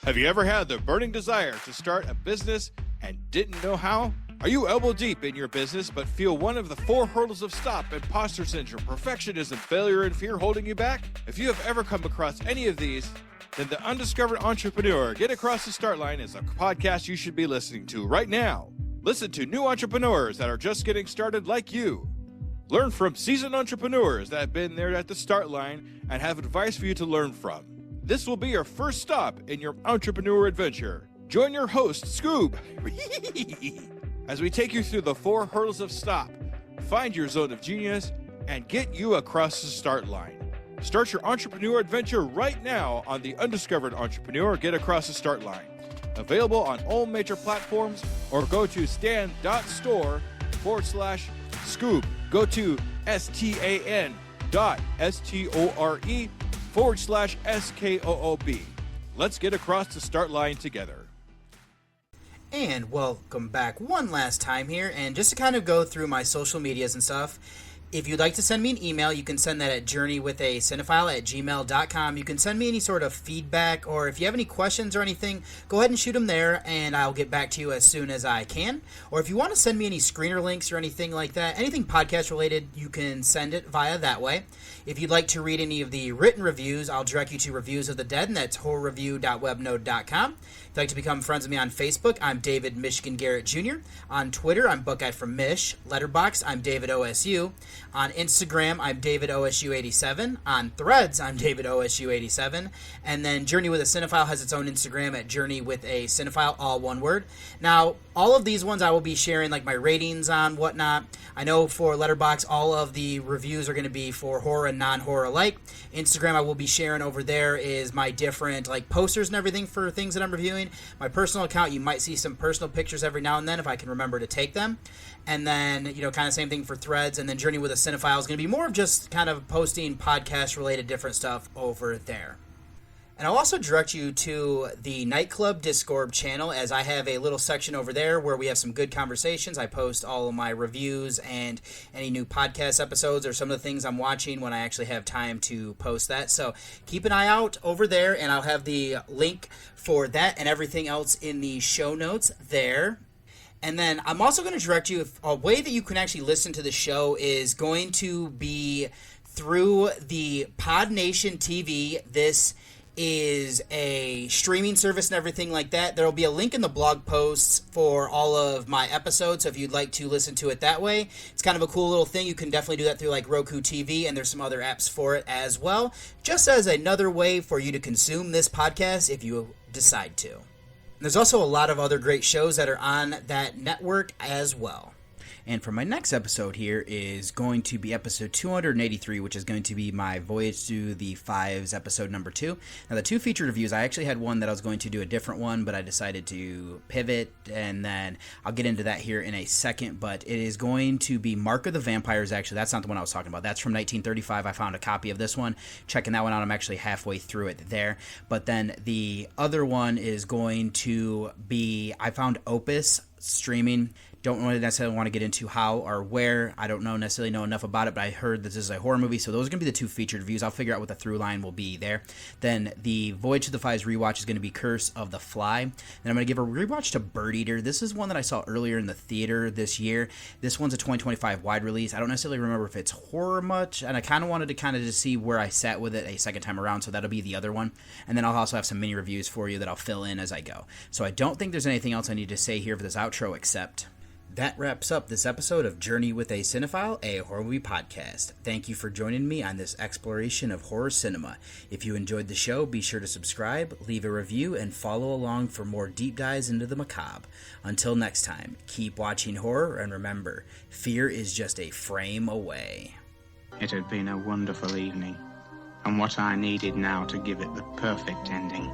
Have you ever had the burning desire to start a business and didn't know how? Are you elbow deep in your business but feel one of the 4 hurdles of stop: imposter syndrome, perfectionism, failure, and fear holding you back? If you have ever come across any of these, then the Undiscovered Entrepreneur Get Across the Start Line is a podcast you should be listening to right now. Listen to new entrepreneurs that are just getting started like you. Learn from seasoned entrepreneurs that have been there at the start line and have advice for you to learn from. This will be your first stop in your entrepreneur adventure. Join your host, Scoob, as we take you through the 4 hurdles of stop, find your zone of genius, and get you across the start line. Start your entrepreneur adventure right now on the Undiscovered Entrepreneur Get Across the Start Line. Available on all major platforms, or go to stan.store/Scoob. Go to stan.store/SKOOB. Let's get across the start line together. And welcome back one last time here, and just to kind of go through my social medias and stuff, if you'd like to send me an email, you can send that at journeywithacinephile@gmail.com. You can send me any sort of feedback, or if you have any questions or anything, go ahead and shoot them there, and I'll get back to you as soon as I can. Or if you want to send me any screener links or anything like that, anything podcast related, you can send it via that way. If you'd like to read any of the written reviews, I'll direct you to Reviews of the Dead, and that's horrorreview.webnode.com. If you'd like to become friends with me on Facebook, I'm David Michigan Garrett Jr. On Twitter, I'm Buckeye from Mish. Letterboxd, I'm David OSU. On Instagram, I'm David OSU87. On Threads, I'm David OSU87. And then Journey with a Cinephile has its own Instagram at Journey with a Cinephile, all one word. Now, all of these ones I will be sharing like my ratings on, whatnot. I know for Letterboxd, all of the reviews are going to be for horror and non-horror alike. Instagram, I will be sharing over there is my different like posters and everything for things that I'm reviewing. My personal account, you might see some personal pictures every now and then if I can remember to take them. And then, kind of same thing for Threads. And then Journey with a Cinephile is going to be more of just kind of posting podcast-related different stuff over there. And I'll also direct you to the Nightclub Discord channel, as I have a little section over there where we have some good conversations. I post all of my reviews and any new podcast episodes or some of the things I'm watching when I actually have time to post that. So keep an eye out over there, and I'll have the link for that and everything else in the show notes there. And then I'm also going to direct you, a way that you can actually listen to the show is going to be through the Pod Nation TV. This is a streaming service and everything like that. There will be a link in the blog posts for all of my episodes, so if you'd like to listen to it that way, it's kind of a cool little thing. You can definitely do that through like Roku TV, and there's some other apps for it as well, just as another way for you to consume this podcast if you decide to. And there's also a lot of other great shows that are on that network as well. And for my next episode here is going to be episode 283, which is going to be my Voyage Through the Fives episode number 2. Now, the 2 featured reviews, I actually had one that I was going to do a different one, but I decided to pivot, and then I'll get into that here in a second. But it is going to be Mark of the Vampires, actually. That's not the one I was talking about. That's from 1935. I found a copy of this one. Checking that one out, I'm actually halfway through it there. But then the other one is going to be, I found Opus streaming. Don't really necessarily want to get into how or where. I don't necessarily know enough about it, but I heard this is a horror movie, so those are going to be the 2 featured reviews. I'll figure out what the through line will be there. Then the Voyage to the Fives rewatch is going to be Curse of the Fly. Then I'm going to give a rewatch to Bird Eater. This is one that I saw earlier in the theater this year. This one's a 2025 wide release. I don't necessarily remember if it's horror much, and I kind of wanted to just see where I sat with it a second time around, so that'll be the other one. And then I'll also have some mini reviews for you that I'll fill in as I go. So I don't think there's anything else I need to say here for this outro except that wraps up this episode of Journey with a Cinephile, a horror movie podcast. Thank you for joining me on this exploration of horror cinema. If you enjoyed the show, be sure to subscribe, leave a review, and follow along for more deep dives into the macabre. Until next time, keep watching horror, and remember, fear is just a frame away. It had been a wonderful evening, and what I needed now to give it the perfect ending